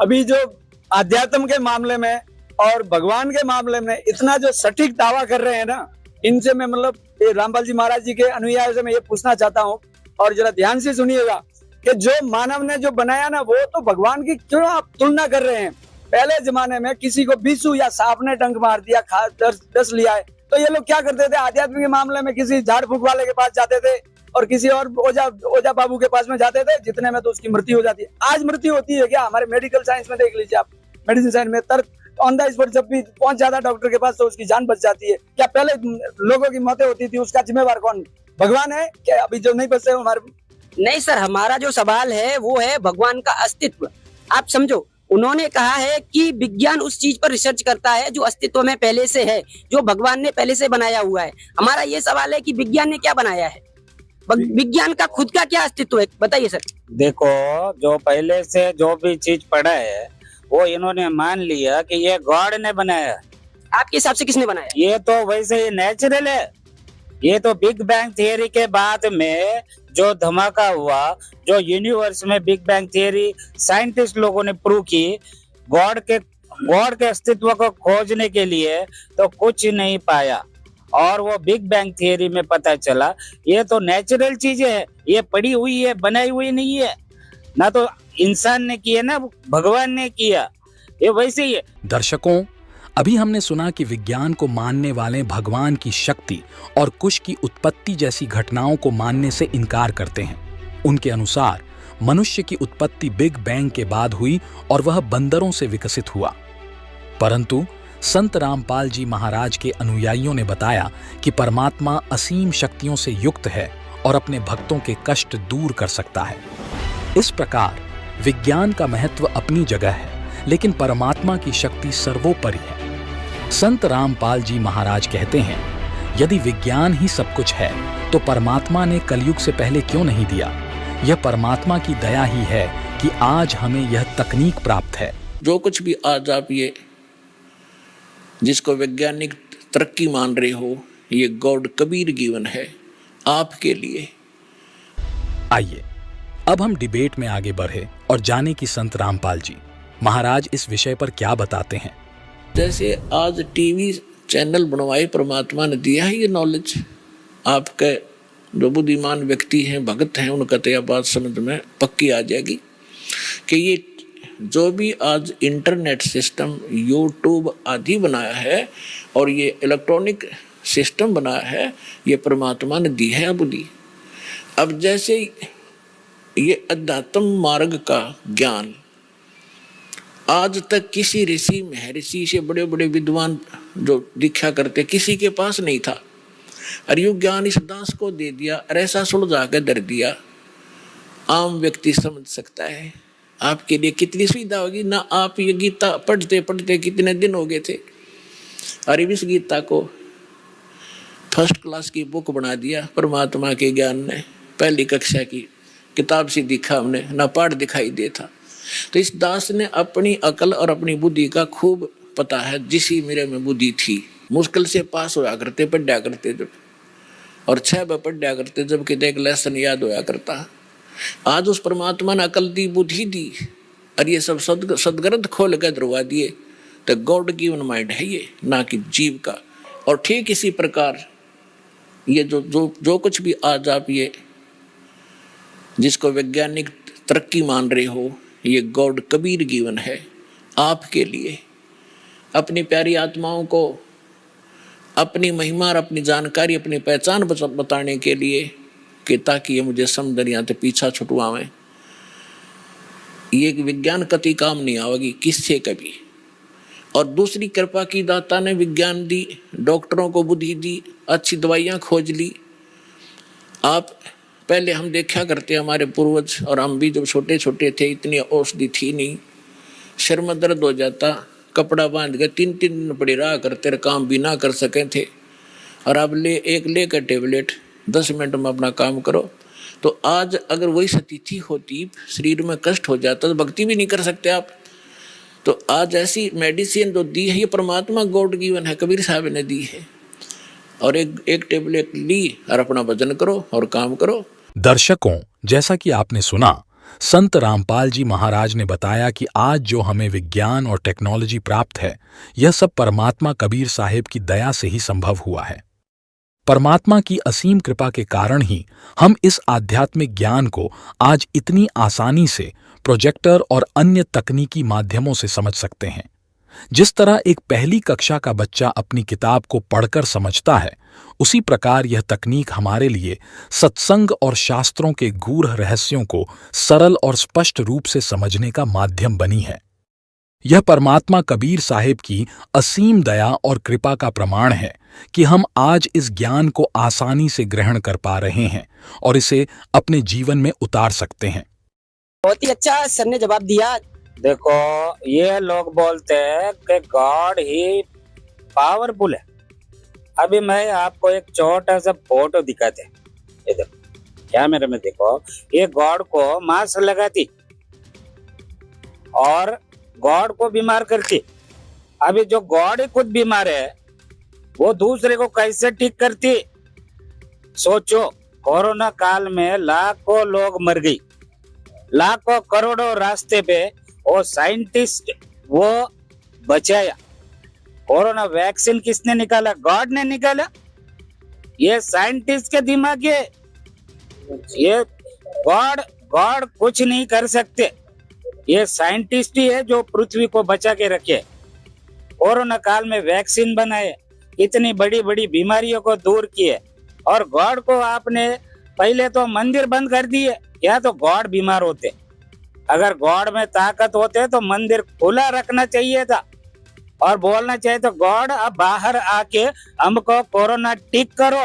अभी जो आध्यात्म के मामले में और भगवान के मामले में इतना जो सटीक दावा कर रहे हैं ना, इनसे मैं मतलब ये रामपाल जी महाराज जी के अनुयायियों से मैं ये पूछना चाहता हूँ, और जरा ध्यान से सुनिएगा कि जो मानव ने जो बनाया ना, वो तो भगवान की क्यों आप तुलना कर रहे हैं? पहले जमाने में किसी को बिच्छू या सांप ने डंक मार दिया, डस लिया है, तो ये लोग क्या करते थे? आध्यात्म के मामले में किसी झाड़ फूक वाले के पास जाते थे और किसी और ओझा बाबू के पास में जाते थे, जितने में तो उसकी मृत्यु हो जाती है। आज मृत्यु होती है क्या? हमारे मेडिकल साइंस में देख लीजिए आप, मेडिसिन साइंस में ऑन द स्पॉट जब भी पहुंच जाता डॉक्टर के पास तो उसकी जान बच जाती है। क्या पहले लोगों की मौतें होती थी, उसका जिम्मेवार कौन? भगवान है क्या? अभी जो नहीं बचते हमारे? नहीं सर, हमारा जो सवाल है वो है भगवान का अस्तित्व। आप समझो, उन्होंने कहा है कि विज्ञान उस चीज पर रिसर्च करता है जो अस्तित्व में पहले से है, जो भगवान ने पहले से बनाया हुआ है। हमारा ये सवाल है कि विज्ञान ने क्या बनाया है, विज्ञान का खुद का क्या अस्तित्व है, बताइए सर। देखो, जो पहले से जो भी चीज पड़ा है वो इन्होंने मान लिया कि ये गॉड ने बनाया। आपके हिसाब से किसने बनाया? ये तो वैसे ही नेचुरल है। ये तो बिग बैंग थियरी के बाद में जो धमाका हुआ, जो यूनिवर्स में बिग बैंग थियरी साइंटिस्ट लोगों ने प्रूव की, गॉड के अस्तित्व को खोजने के लिए तो कुछ नहीं पाया, और वो बिग बैंग थियरी में पता चला ये तो नेचुरल चीजें है, ये पड़ी हुई है, बनाई हुई नहीं है, ना तो इंसान ने किया ना भगवान ने किया, ये वैसे ही है। दर्शकों, अभी हमने सुना कि विज्ञान को मानने वाले भगवान की शक्ति और कुश की उत्पत्ति जैसी घटनाओं को मानने से इनकार करते हैं। उनके अनुसार मनुष्य की उत्पत्ति बिग बैंग के बाद हुई और वह बंदरों से विकसित हुआ। परंतु संत रामपाल जी महाराज के अनुयायियों ने बताया कि परमात्मा असीम शक्तियों से युक्त है और अपने भक्तों के कष्ट दूर कर सकता है। इस प्रकार विज्ञान का महत्व अपनी जगह है, लेकिन परमात्मा की शक्ति सर्वोपरि है। संत रामपाल जी महाराज कहते हैं, यदि विज्ञान ही सब कुछ है तो परमात्मा ने कलयुग से पहले क्यों नहीं दिया? यह परमात्मा की दया ही है कि आज हमें यह तकनीक प्राप्त है। जो कुछ भी आज आप ये जिसको वैज्ञानिक तरक्की मान रहे हो, ये गॉड कबीर गिवन है आपके लिए। आइए अब हम डिबेट में आगे बढ़े और जाने कि संत रामपाल जी महाराज इस विषय पर क्या बताते हैं। जैसे आज टीवी चैनल बनवाए, परमात्मा ने दिया है ये नॉलेज। आपके जो बुद्धिमान व्यक्ति हैं, भगत हैं, उनका तो यह बात समझ में पक्की आ जाएगी कि ये जो भी आज इंटरनेट सिस्टम, यूट्यूब आदि बनाया है और ये इलेक्ट्रॉनिक सिस्टम बनाया है, ये परमात्मा ने दी है बुद्धि। अब जैसे ये अध्यात्म मार्ग का ज्ञान आज तक किसी ऋषि महर्षि से बड़े बड़े विद्वान जो दीक्षा करते किसी के पास नहीं था, और यो ज्ञान इस दास को दे दिया और ऐसा सुलझा कर धर दिया, आम व्यक्ति समझ सकता है। आपके लिए कितनी सुविधा होगी ना। आप ये गीता पढ़ते पढ़ते कितने दिन हो गए थे, और इस गीता को फर्स्ट क्लास की बुक बना दिया परमात्मा के ज्ञान ने। पहली कक्षा की किताब से दिखा हमने, ना पाठ दिखाई देता। तो इस दास ने अपनी अकल और अपनी बुद्धि का खूब पता है, जिसी मेरे में बुद्धि थी। मुश्किल से पास होया करते, पढ़ा करते जब, और 6 बार पढ़ा करते जब कि एक लेसन याद होया करता। आज उस परमात्मा ने अकल दी, बुद्धि दी, और ये सब सदग्रंथ खोल कर दरवा दिए। तो गॉड गिवन माइंड है ये, ना कि जीव का। और ठीक इसी प्रकार ये जो कुछ भी आज आप ये जिसको वैज्ञानिक तरक्की मान रहे हो, ये गॉड कबीर गिवन है आपके लिए। अपनी प्यारी आत्माओं को अपनी महिमा और अपनी जानकारी, अपनी पहचान बताने के लिए कि ताकि ये मुझे समझ तो पीछा छुटवावें। ये विज्ञान कति काम नहीं आवेगी किससे कभी। और दूसरी कृपा की दाता ने विज्ञान दी, डॉक्टरों को बुद्धि दी, अच्छी दवाइयाँ खोज ली। आप पहले हम देखा करते हमारे पूर्वज और हम भी जब छोटे छोटे थे, इतनी औषधि थी नहीं। सिर में दर्द हो जाता, कपड़ा बांध के 3 दिन पड़े रहा करते, काम भी ना कर सके थे। और अब लेकर टेबलेट 10 मिनट में अपना काम करो। तो आज अगर वही स्थिति होती, शरीर में कष्ट हो जाता, तो भक्ति भी नहीं कर सकते आप। तो आज ऐसी मेडिसिन जो दी है ये परमात्मा गॉड गिवन है, कबीर साहब ने दी है। और एक टेबलेट ली और अपना भजन करो और काम करो। दर्शकों, जैसा कि आपने सुना, संत रामपाल जी महाराज ने बताया कि आज जो हमें विज्ञान और टेक्नोलॉजी प्राप्त है, यह सब परमात्मा कबीर साहिब की दया से ही संभव हुआ है। परमात्मा की असीम कृपा के कारण ही हम इस आध्यात्मिक ज्ञान को आज इतनी आसानी से प्रोजेक्टर और अन्य तकनीकी माध्यमों से समझ सकते हैं। जिस तरह एक पहली कक्षा का बच्चा अपनी किताब को पढ़कर समझता है, उसी प्रकार यह तकनीक हमारे लिए सत्संग और शास्त्रों के गूढ़ रहस्यों को सरल और स्पष्ट रूप से समझने का माध्यम बनी है। यह परमात्मा कबीर साहिब की असीम दया और कृपा का प्रमाण है कि हम आज इस ज्ञान को आसानी से ग्रहण कर पा रहे हैं और इसे अपने जीवन में उतार सकते हैं। बहुत ही अच्छा सर ने जवाब दिया। देखो, ये लोग बोलते हैं कि गॉड ही पावरफुल है। अभी मैं आपको एक छोटा सा फोटो दिखाते हैं। ये देखो, कैमरे में देखो, ये गॉड को मास्क लगाती और गॉड को बीमार करती। अभी जो गॉड ही खुद बीमार है, वो दूसरे को कैसे ठीक करती? सोचो, कोरोना काल में लाखों लोग मर गई, लाखों करोड़ों रास्ते पे, और साइंटिस्ट वो बचाया। कोरोना वैक्सीन किसने निकाला? गॉड ने निकाला। ये साइंटिस्ट के दिमाग है। ये गॉड कुछ नहीं कर सकते। ये साइंटिस्ट ही है जो पृथ्वी को बचा के रखे। कोरोना काल में वैक्सीन बनाए, इतनी बड़ी बड़ी बीमारियों को दूर किए, और गॉड को आपने पहले तो मंदिर बंद कर दिए। या तो गॉड बीमार होते, अगर गॉड में ताकत होते तो मंदिर खुला रखना चाहिए था और बोलना चाहिए तो गॉड अब बाहर आके हमको कोरोना ठीक करो,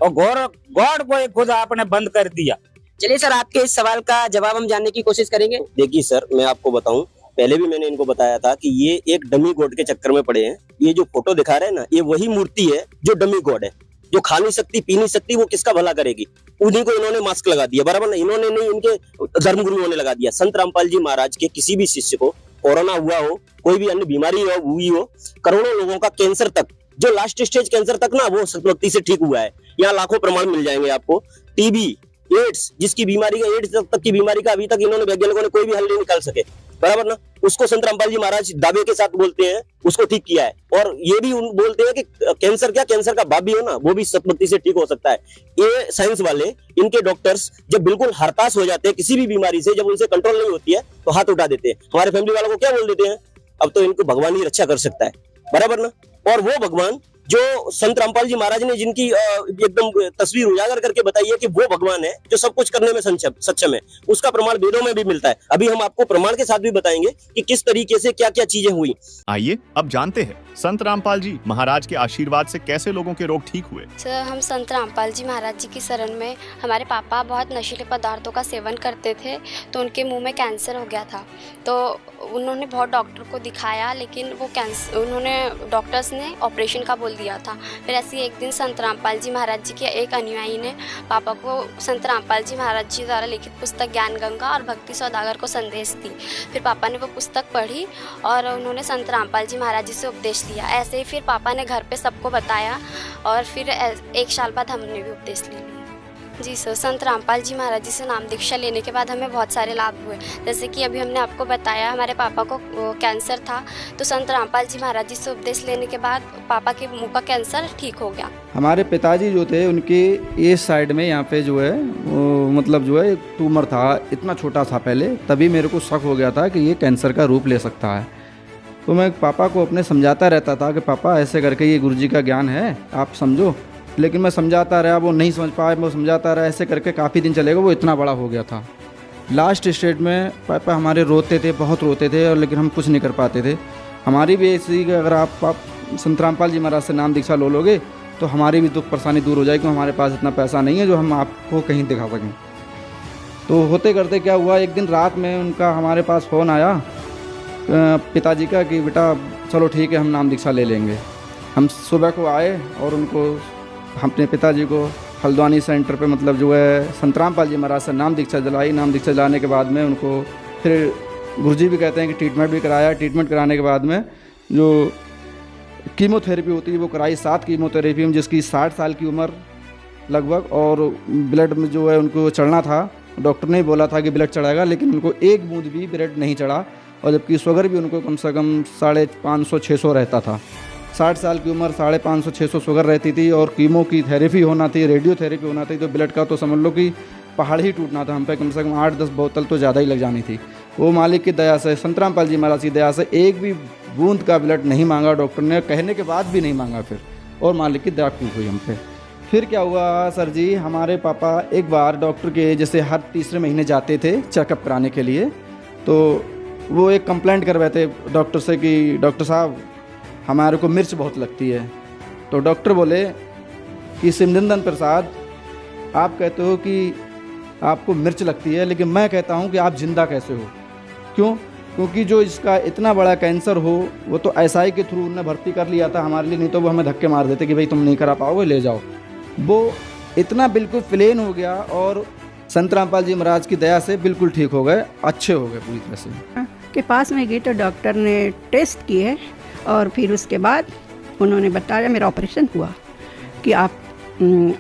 और गॉड को खुद आपने बंद कर दिया। चलिए सर, आपके इस सवाल का जवाब हम जानने की कोशिश करेंगे। देखिए सर, मैं आपको बताऊं, पहले भी मैंने इनको बताया था कि ये एक डमी गॉड के चक्कर में पड़े हैं। ये जो फोटो दिखा रहे हैं ना, ये वही मूर्ति है जो डमी गॉड है, जो खा नहीं सकती, पी नहीं सकती, वो किसका भला करेगी। उन्हीं को इन्होंने मास्क लगा दिया, बराबर ना? इन्होंने नहीं, इनके धर्मगुरुओं ने लगा दिया। संत रामपाल जी महाराज के किसी भी शिष्य को कोरोना हुआ हो, कोई भी अन्य बीमारी हुई हो, करोड़ों लोगों का कैंसर तक, जो लास्ट स्टेज कैंसर तक ना, वो सतमक्ति से ठीक हुआ है। यहाँ लाखों प्रमाण मिल जाएंगे आपको। टीबी, एड्स, जिसकी बीमारी का, एड्स तक की बीमारी का अभी तक इन्होंने, वैज्ञानिकों ने कोई भी हल नहीं निकाल सके, बराबर ना? उसको संत रामपाल जी महाराज दावे के साथ बोलते हैं उसको ठीक किया है। और ये भी बोलते हैं कि कैंसर क्या, कैंसर का बाप भी हो ना, वो भी सतमक्ति से ठीक हो सकता है। ये साइंस वाले, इनके डॉक्टर्स जब बिल्कुल हताश हो जाते हैं किसी भी बीमारी से, जब उनसे कंट्रोल नहीं होती है तो हाथ उठा देते हैं। हमारे फैमिली वालों को क्या बोल देते हैं, अब तो इनको भगवान ही रक्षा कर सकता है, बराबर ना? और वो भगवान जो संत रामपाल जी महाराज ने जिनकी एकदम तस्वीर उजागर करके बताई है कि वो भगवान है जो सब कुछ करने में सक्षम है, उसका प्रमाण वेदों में भी मिलता है। अभी हम आपको प्रमाण के साथ भी बताएंगे कि किस तरीके से क्या क्या चीजें हुई। आइए अब जानते हैं संत रामपाल जी महाराज के आशीर्वाद से कैसे लोगों के रोग ठीक हुए। सर, हम संत रामपाल जी महाराज जी की शरण में, हमारे पापा बहुत नशीले पदार्थों का सेवन करते थे, तो उनके मुंह में कैंसर हो गया था। तो उन्होंने बहुत डॉक्टर को दिखाया, लेकिन वो कैंसर, उन्होंने डॉक्टर्स ने ऑपरेशन का बोल दिया था। फिर ऐसे एक दिन संत रामपाल जी महाराज जी के एक अनुयायी ने पापा को संत रामपाल जी महाराज जी द्वारा लिखित पुस्तक ज्ञान गंगा और भक्ति सौदागर को संदेश दी। फिर पापा ने वो पुस्तक पढ़ी और उन्होंने संत रामपाल जी महाराज जी से उपदेश लिया। ऐसे ही फिर पापा ने घर पे सबको बताया और फिर एक साल बाद हमने भी उपदेश ले लिया। जी सर, संत रामपाल जी महाराज जी से नाम दीक्षा लेने के बाद हमें बहुत सारे लाभ हुए। जैसे कि अभी हमने आपको बताया, हमारे पापा को कैंसर था, तो संत रामपाल जी महाराज जी से उपदेश लेने के बाद पापा के मुंह का कैंसर ठीक हो गया। हमारे पिताजी जो थे, उनके इस साइड में यहाँ पे जो है वो मतलब जो है एक ट्यूमर था, इतना छोटा था पहले, तभी मेरे को शक हो गया था कि ये कैंसर का रूप ले सकता है। तो मैं पापा को अपने समझाता रहता था कि पापा ऐसे करके ये गुरुजी का ज्ञान है, आप समझो। लेकिन मैं समझाता रहा, वो नहीं समझ पाया, मैं समझाता रहा, ऐसे करके काफ़ी दिन चलेगा, वो इतना बड़ा हो गया था। लास्ट स्टेज में पापा हमारे रोते थे, बहुत रोते थे, और लेकिन हम कुछ नहीं कर पाते थे। हमारी भी ऐसी, अगर आप संत रामपाल जी महाराज से नाम दीक्षा लो लोगे तो हमारी भी दुख परेशानी दूर हो जाएगी। हमारे पास इतना पैसा नहीं है जो हम आपको कहीं दिखा सकें। तो होते करते क्या हुआ, एक दिन रात में उनका हमारे पास फ़ोन आया पिताजी का कि बेटा चलो ठीक है, हम नाम दीक्षा ले लेंगे। हम सुबह को आए और उनको, अपने पिताजी को हल्द्वानी सेंटर पे मतलब जो है संत रामपाल जी महाराज से नाम दीक्षा दिलाई। नाम दीक्षा दिलाने के बाद में उनको फिर गुरुजी भी कहते हैं कि ट्रीटमेंट भी कराया। ट्रीटमेंट कराने के बाद में जो कीमोथेरेपी होती है वो कराई, 7 कीमोथेरेपी में, जिसकी 60 साल की उम्र लगभग, और ब्लड में जो है उनको चढ़ना था, डॉक्टर ने बोला था कि ब्लड चढ़ाएगा, लेकिन उनको एक बूंद भी ब्लड नहीं चढ़ा, और जबकि शुगर भी उनको कम से कम 550-600 रहता था। 60 साल की उम्र, 550-600 शुगर रहती थी, और कीमो की थेरेपी होना थी, रेडियोथेरेपी होना थी, तो ब्लड का तो समझ लो कि पहाड़ ही टूटना था हम पे, कम से कम 8-10 बोतल तो ज़्यादा ही लग जानी थी। वो मालिक की दया से, संत रामपाल जी महाराज की दया से एक भी बूंद का ब्लड नहीं मांगा डॉक्टर ने, कहने के बाद भी नहीं मांगा फिर, और मालिक की दया खूब हुई हम पे। फिर क्या हुआ सर जी, हमारे पापा एक बार डॉक्टर के जैसे हर तीसरे महीने जाते थे चेकअप कराने के लिए, तो वो एक कंप्लेंट करवाए थे डॉक्टर से कि डॉक्टर साहब हमारे को मिर्च बहुत लगती है। तो डॉक्टर बोले कि सिमरंदन प्रसाद, आप कहते हो कि आपको मिर्च लगती है, लेकिन मैं कहता हूँ कि आप जिंदा कैसे हो। क्यों? क्योंकि जो इसका इतना बड़ा कैंसर हो, वो तो एसआई के थ्रू उन्होंने भर्ती कर लिया था हमारे लिए, नहीं तो वो हमें धक्के मार देते कि भाई तुम नहीं करा पाओगे, ले जाओ। वो इतना बिल्कुल प्लेन हो गया, और संत रामपाल जी महाराज की दया से बिल्कुल ठीक हो गए, अच्छे हो गए पूरी तरह से। के पास में गई तो डॉक्टर ने टेस्ट किए, और फिर उसके बाद उन्होंने बताया, मेरा ऑपरेशन हुआ कि आप,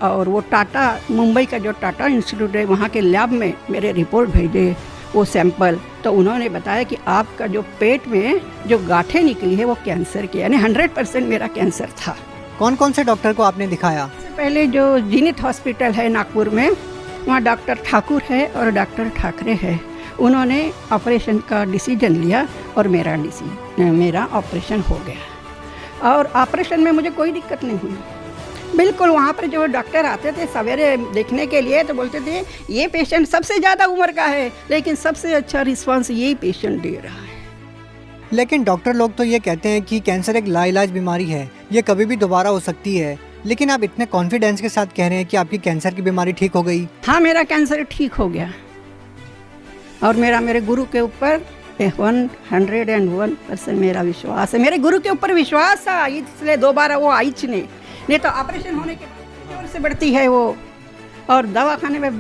और वो टाटा, मुंबई का जो टाटा इंस्टीट्यूट है, वहाँ के लैब में मेरे रिपोर्ट भेजे, वो सैंपल, तो उन्होंने बताया कि आपका जो पेट में जो गांठें निकली है वो कैंसर की, यानी 100% मेरा कैंसर था। कौन कौन से डॉक्टर को आपने दिखाया? पहले जो जीनित हॉस्पिटल है नागपुर में, वहाँ डॉक्टर ठाकुर है और डॉक्टर ठाकरे है, उन्होंने ऑपरेशन का डिसीजन लिया, और मेरा ऑपरेशन हो गया, और ऑपरेशन में मुझे कोई दिक्कत नहीं हुई। बिल्कुल, वहाँ पर जो डॉक्टर आते थे सवेरे देखने के लिए, तो बोलते थे ये पेशेंट सबसे ज़्यादा उम्र का है, लेकिन सबसे अच्छा रिस्पांस यही पेशेंट दे रहा है। लेकिन डॉक्टर लोग तो ये कहते हैं कि कैंसर एक लाइलाज बीमारी है, ये कभी भी दोबारा हो सकती है, लेकिन आप इतने कॉन्फिडेंस के साथ कह रहे हैं कि आपकी कैंसर की बीमारी ठीक हो गई। हाँ, मेरा कैंसर ठीक हो गया, और मेरे गुरु के ऊपर 101% मेरा विश्वास है। मेरे गुरु के ऊपर विश्वास था, इसलिए दोबारा वो आई नहीं तो ऑपरेशन होने के बाद जोर से बढ़ती है वो, और दवाखाने में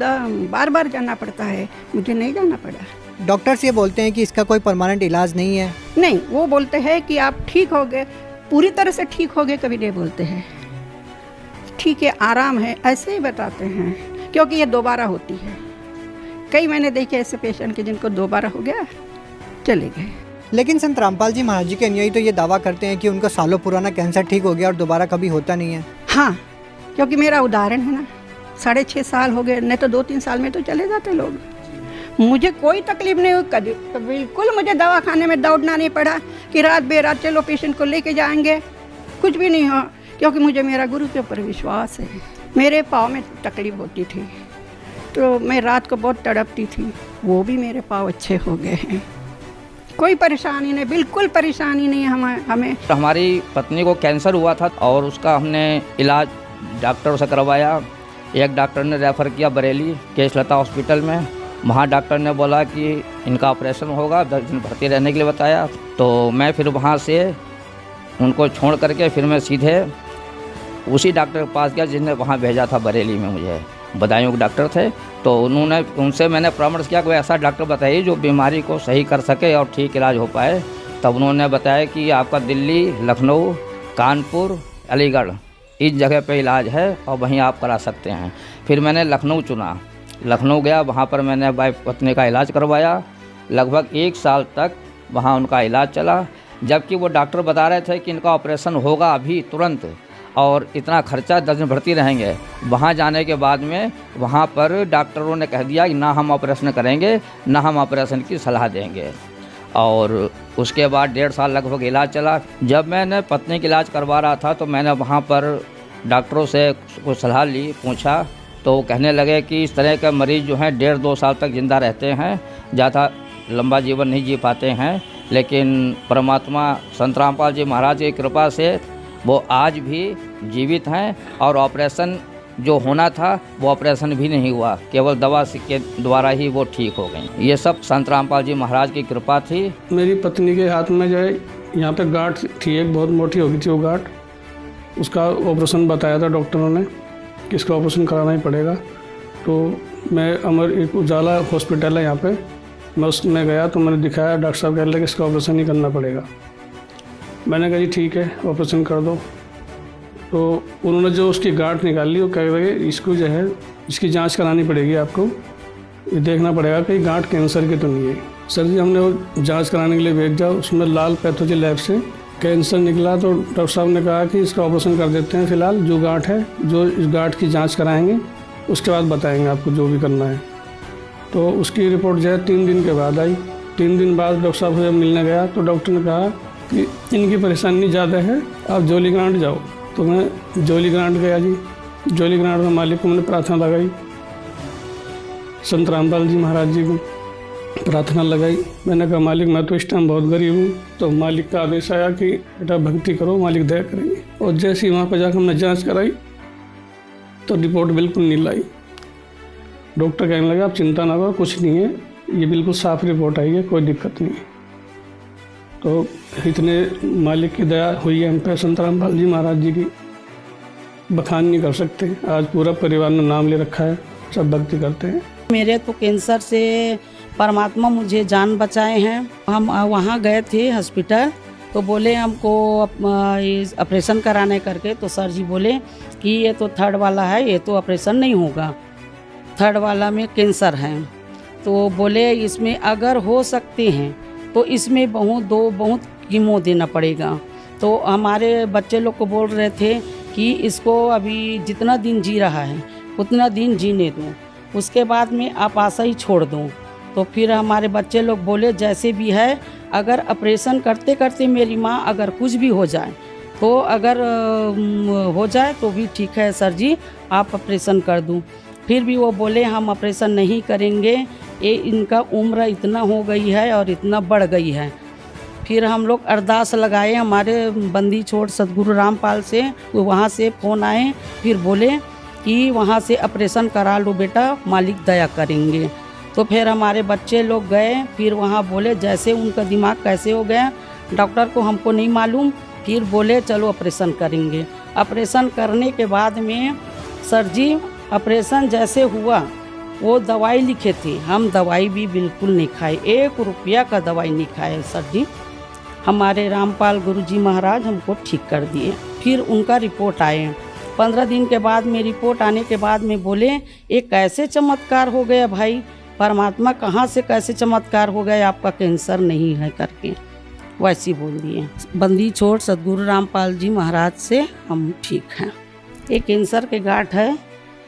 बार बार जाना पड़ता है, मुझे नहीं जाना पड़ा। डॉक्टर्स ये बोलते हैं कि इसका कोई परमानेंट इलाज नहीं है। नहीं, वो बोलते हैं कि आप ठीक हो गए, पूरी तरह से ठीक हो गए कभी नहीं बोलते हैं, ठीक है आराम है, ऐसे ही बताते हैं, क्योंकि ये दोबारा होती है। कई मैंने देखे ऐसे पेशेंट के जिनको दोबारा हो गया, चले गए। लेकिन संत रामपाल जी महाराज जी के अनुयायी तो ये दावा करते हैं कि उनका सालों पुराना कैंसर ठीक हो गया और दोबारा कभी होता नहीं है। हाँ, क्योंकि मेरा उदाहरण है ना, 6.5 साल हो गए, नहीं तो 2-3 साल में तो चले जाते लोग। मुझे कोई तकलीफ नहीं हुई, बिल्कुल मुझे दवाखाने में दौड़ना नहीं पड़ा कि रात बेरात चलो पेशेंट को लेके जाएंगे, कुछ भी नहीं हुआ, क्योंकि मुझे मेरा गुरु के ऊपर विश्वास है। मेरे पाँव में तकलीफ होती थी, तो मैं रात को बहुत तड़पती थी, वो भी मेरे पाँव अच्छे हो गए हैं, कोई परेशानी नहीं, बिल्कुल परेशानी नहीं हमें। तो हमारी पत्नी को कैंसर हुआ था, और उसका हमने इलाज डॉक्टर से करवाया। एक डॉक्टर ने रेफ़र किया बरेली केशलता हॉस्पिटल में, वहाँ डॉक्टर ने बोला कि इनका ऑपरेशन होगा, 10 दिन भर्ती रहने के लिए बताया। तो मैं फिर वहाँ से उनको छोड़ करके फिर मैं सीधे उसी डॉक्टर के पास गया जिसने वहाँ भेजा था बरेली में, मुझे बदायूं के डॉक्टर थे। तो उनसे मैंने परामर्श किया कि ऐसा डॉक्टर बताइए जो बीमारी को सही कर सके और ठीक इलाज हो पाए। तब उन्होंने बताया कि आपका दिल्ली, लखनऊ, कानपुर, अलीगढ़ इस जगह पे इलाज है और वहीं आप करा सकते हैं। फिर मैंने लखनऊ चुना, लखनऊ गया, वहाँ पर मैंने वाइफ पत्नी का इलाज करवाया। लगभग 1 साल तक वहाँ उनका इलाज चला, जबकि वो डॉक्टर बता रहे थे कि इनका ऑपरेशन होगा अभी तुरंत और इतना खर्चा, 10 दिन भर्ती रहेंगे। वहाँ जाने के बाद में वहाँ पर डॉक्टरों ने कह दिया कि ना हम ऑपरेशन करेंगे, ना हम ऑपरेशन की सलाह देंगे। और उसके बाद 1.5 साल लगभग इलाज चला। जब मैंने पत्नी का इलाज करवा रहा था तो मैंने वहाँ पर डॉक्टरों से कुछ सलाह ली, पूछा, तो कहने लगे कि इस तरह के मरीज़ जो हैं 1.5-2 साल तक ज़िंदा रहते हैं, ज़्यादा लंबा जीवन नहीं जी पाते हैं, लेकिन परमात्मा संत रामपाल जी महाराज की कृपा से वो आज भी जीवित हैं और ऑपरेशन जो होना था वो ऑपरेशन भी नहीं हुआ, केवल दवा के द्वारा ही वो ठीक हो गई। ये सब संत रामपाल जी महाराज की कृपा थी। मेरी पत्नी के हाथ में जो है यहाँ पे गांठ थी, एक बहुत मोटी हो गई थी वो गांठ, उसका ऑपरेशन बताया था डॉक्टरों ने कि इसका ऑपरेशन कराना ही पड़ेगा। तो मैं एक उजाला हॉस्पिटल है यहाँ पे, मैं उसमें गया तो मैंने दिखाया, डॉक्टर साहब कह रहे कि इसका ऑपरेशन ही करना पड़ेगा। मैंने कहा जी ठीक है ऑपरेशन कर दो। तो उन्होंने जो उसकी गांठ निकाली वो कह रहे इसको जो है इसकी जांच करानी पड़ेगी, आपको ये देखना पड़ेगा कि गांठ कैंसर की तो नहीं है। सर जी हमने वो जांच कराने के लिए भेजा, उसमें लाल पैथोलॉजी लैब से कैंसर निकला। तो डॉक्टर साहब ने कहा कि इसका ऑपरेशन कर देते हैं, फिलहाल जो गांठ है जो इस गांठ की जांच कराएंगे उसके बाद बताएंगे आपको जो भी करना है। तो उसकी रिपोर्ट जो है 3 दिन के बाद आई। 3 दिन बाद डॉक्टर साहब से जब मिलने गया तो डॉक्टर ने कहा कि इनकी परेशानी ज़्यादा है, आप जोली ग्रांट जाओ। तो मैं जोली ग्रांट गया जी। जोली ग्रांट में मालिक को मैंने प्रार्थना लगाई, संत रामपाल जी महाराज जी को प्रार्थना लगाई। मैंने कहा मालिक मैं तो इस टाइम बहुत गरीब हूँ। तो मालिक का आदेश आया कि बेटा भक्ति करो, मालिक दया करेंगे। और जैसे ही वहाँ पर जाकर हमने जांच कराई तो रिपोर्ट बिल्कुल नील आई। डॉक्टर कहने लगा आप चिंता ना करो, कुछ नहीं है, ये बिल्कुल साफ रिपोर्ट आई है, कोई दिक्कत नहीं है। तो इतने मालिक की दया हुई है हम पे, संत रामपाल जी महाराज जी की बखान नहीं कर सकते। आज पूरा परिवार ने नाम ले रखा है, सब भक्ति करते हैं। मेरे तो कैंसर से परमात्मा मुझे जान बचाए हैं। हम वहाँ गए थे हॉस्पिटल, तो बोले हमको ऑपरेशन कराने करके। तो सर जी बोले कि ये तो 3rd वाला है, ये तो ऑपरेशन नहीं होगा, 3rd वाला में कैंसर है। तो बोले इसमें अगर हो सकते हैं तो इसमें बहुत कीमो देना पड़ेगा। तो हमारे बच्चे लोग को बोल रहे थे कि इसको अभी जितना दिन जी रहा है उतना दिन जीने दो, उसके बाद में आप आशा ही छोड़ दो। तो फिर हमारे बच्चे लोग बोले जैसे भी है, अगर ऑपरेशन करते करते मेरी माँ अगर कुछ भी हो जाए तो अगर हो जाए तो भी ठीक है सर जी, आप ऑपरेशन कर दूँ। फिर भी वो बोले हम ऑपरेशन नहीं करेंगे, ये इनका उम्र इतना हो गई है और इतना बढ़ गई है। फिर हम लोग अरदास लगाए हमारे बंदी छोड़ सदगुरु रामपाल से, तो वहाँ से फ़ोन आए, फिर बोले कि वहाँ से ऑपरेशन करा लो बेटा, मालिक दया करेंगे। तो फिर हमारे बच्चे लोग गए, फिर वहाँ बोले जैसे उनका दिमाग कैसे हो गया डॉक्टर को हमको नहीं मालूम, फिर बोले चलो ऑपरेशन करेंगे। ऑपरेशन करने के बाद में सर जी ऑपरेशन जैसे हुआ, वो दवाई लिखे थे, हम दवाई भी बिल्कुल नहीं खाए, 1 रुपया का दवाई नहीं खाए सर जी। हमारे रामपाल गुरुजी महाराज हमको ठीक कर दिए। फिर उनका रिपोर्ट आए, 15 दिन के बाद में रिपोर्ट आने के बाद में बोले ये कैसे चमत्कार हो गया भाई, परमात्मा कहाँ से कैसे चमत्कार हो गया, आपका कैंसर नहीं है करके वैसे बोल दिए। बंदी छोड़ सदगुरु रामपाल जी महाराज से हम ठीक हैं। ये कैंसर के गांठ है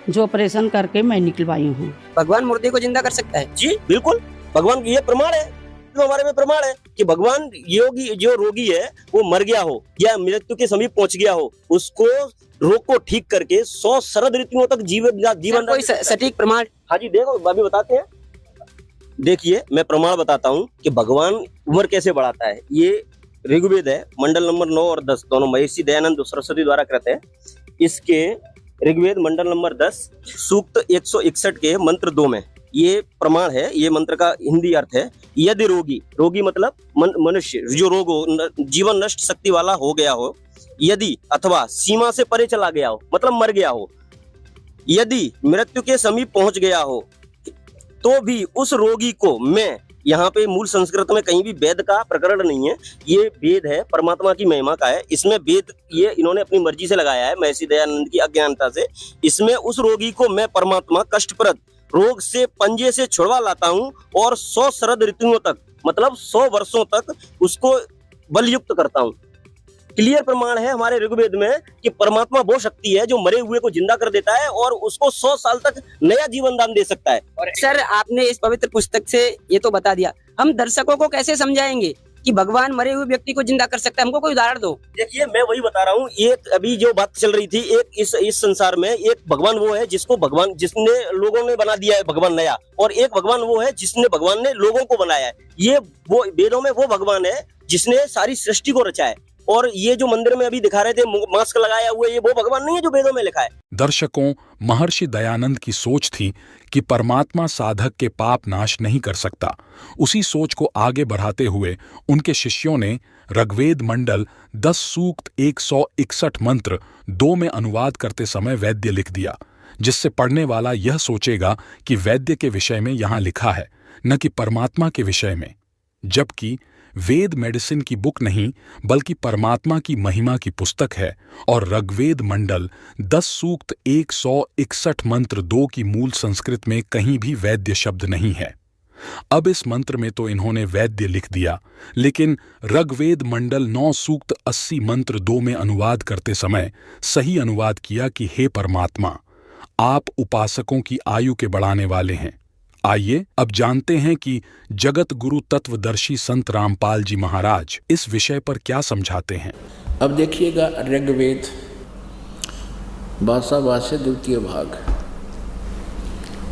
जो ऑपरेशन करके मैं निकलवाई हूँ। भगवान मुर्दे को जिंदा कर सकता है? जी बिल्कुल, भगवान ये प्रमाण है, तो हमारे में प्रमाण है कि भगवान योगी जो रोगी है वो मर गया हो या मृत्यु के समीप पहुंच गया हो, उसको रोग को ठीक करके 100 शरद ऋतुओं तक जीवन कोई सटीक प्रमाण? हाँ जी देखो भाभी बताते हैं। देखिए मैं प्रमाण बताता हूँ कि भगवान उम्र कैसे बढ़ाता है। ये ऋग्वेद है, मंडल नंबर 9 और 10 दोनों महर्षि दयानंद सरस्वती द्वारा कृत है। इसके ऋग्वेद मंडल नंबर 10 सूक्त 161 के मंत्र 2 में ये प्रमाण है। ये मंत्र का हिंदी अर्थ है, यदि रोगी मतलब मनुष्य जो रोग हो, जीवन नष्ट शक्ति वाला हो गया हो, यदि अथवा सीमा से परे चला गया हो मतलब मर गया हो, यदि मृत्यु के समीप पहुंच गया हो, तो भी उस रोगी को मैं, यहाँ पे मूल संस्कृत में कहीं भी वेद का प्रकरण नहीं है, ये वेद है परमात्मा की महिमा का है। इसमें वेद ये इन्होंने अपनी मर्जी से लगाया है महर्षि दयानंद की अज्ञानता से। इसमें उस रोगी को मैं परमात्मा कष्टप्रद रोग से पंजे से छुड़वा लाता हूँ और 100 शरद ऋतुओं तक मतलब 100 वर्षों तक उसको बलयुक्त करता हूँ। क्लियर प्रमाण है हमारे ऋग्वेद में कि परमात्मा वो शक्ति है जो मरे हुए को जिंदा कर देता है और उसको 100 साल तक नया जीवन दान दे सकता है। और सर आपने इस पवित्र पुस्तक से ये तो बता दिया, हम दर्शकों को कैसे समझाएंगे कि भगवान मरे हुए व्यक्ति को जिंदा कर सकता है? हमको कोई उदाहरण दो। देखिए मैं वही बता रहा हूँ, एक अभी जो बात चल रही थी, एक इस संसार में एक भगवान वो है जिसको भगवान जिसने लोगों ने बना दिया है भगवान नया, और एक भगवान वो है जिसने भगवान ने लोगों को बनाया है। ये वो वेदों में वो भगवान है जिसने सारी सृष्टि को रचा है, और ये जो मंदिर में अभी दिखा रहे थे मास्क लगाया हुआ, ये वो भगवान नहीं है जो वेदों में लिखा है। दर्शकों, महर्षि दयानंद की सोच थी कि परमात्मा साधक के पाप नाश नहीं कर सकता। उसी सोच को आगे बढ़ाते हुए उनके शिष्यों ने ऋग्वेद मंडल 10 सूक्त 161 मंत्र 2 में अनुवाद करते समय वैद्य लिख दिया, जिससे पढ़ने वाला यह सोचेगा कि वैद्य के विषय में यहाँ लिखा है, न कि परमात्मा के विषय में। जबकि वेद मेडिसिन की बुक नहीं बल्कि परमात्मा की महिमा की पुस्तक है और ऋग्वेद मंडल 10 सूक्त 161 मंत्र 2 की मूल संस्कृत में कहीं भी वैद्य शब्द नहीं है। अब इस मंत्र में तो इन्होंने वैद्य लिख दिया, लेकिन ऋग्वेद मंडल 9 सूक्त 80 मंत्र 2 में अनुवाद करते समय सही अनुवाद किया कि हे परमात्मा, आप उपासकों की आयु के बढ़ाने वाले हैं। आइए अब जानते हैं कि जगत गुरु तत्वदर्शी संत रामपाल जी महाराज इस विषय पर क्या समझाते हैं। अब देखिएगा ऋग्वेद भाषा भाष्य द्वितीय भाग,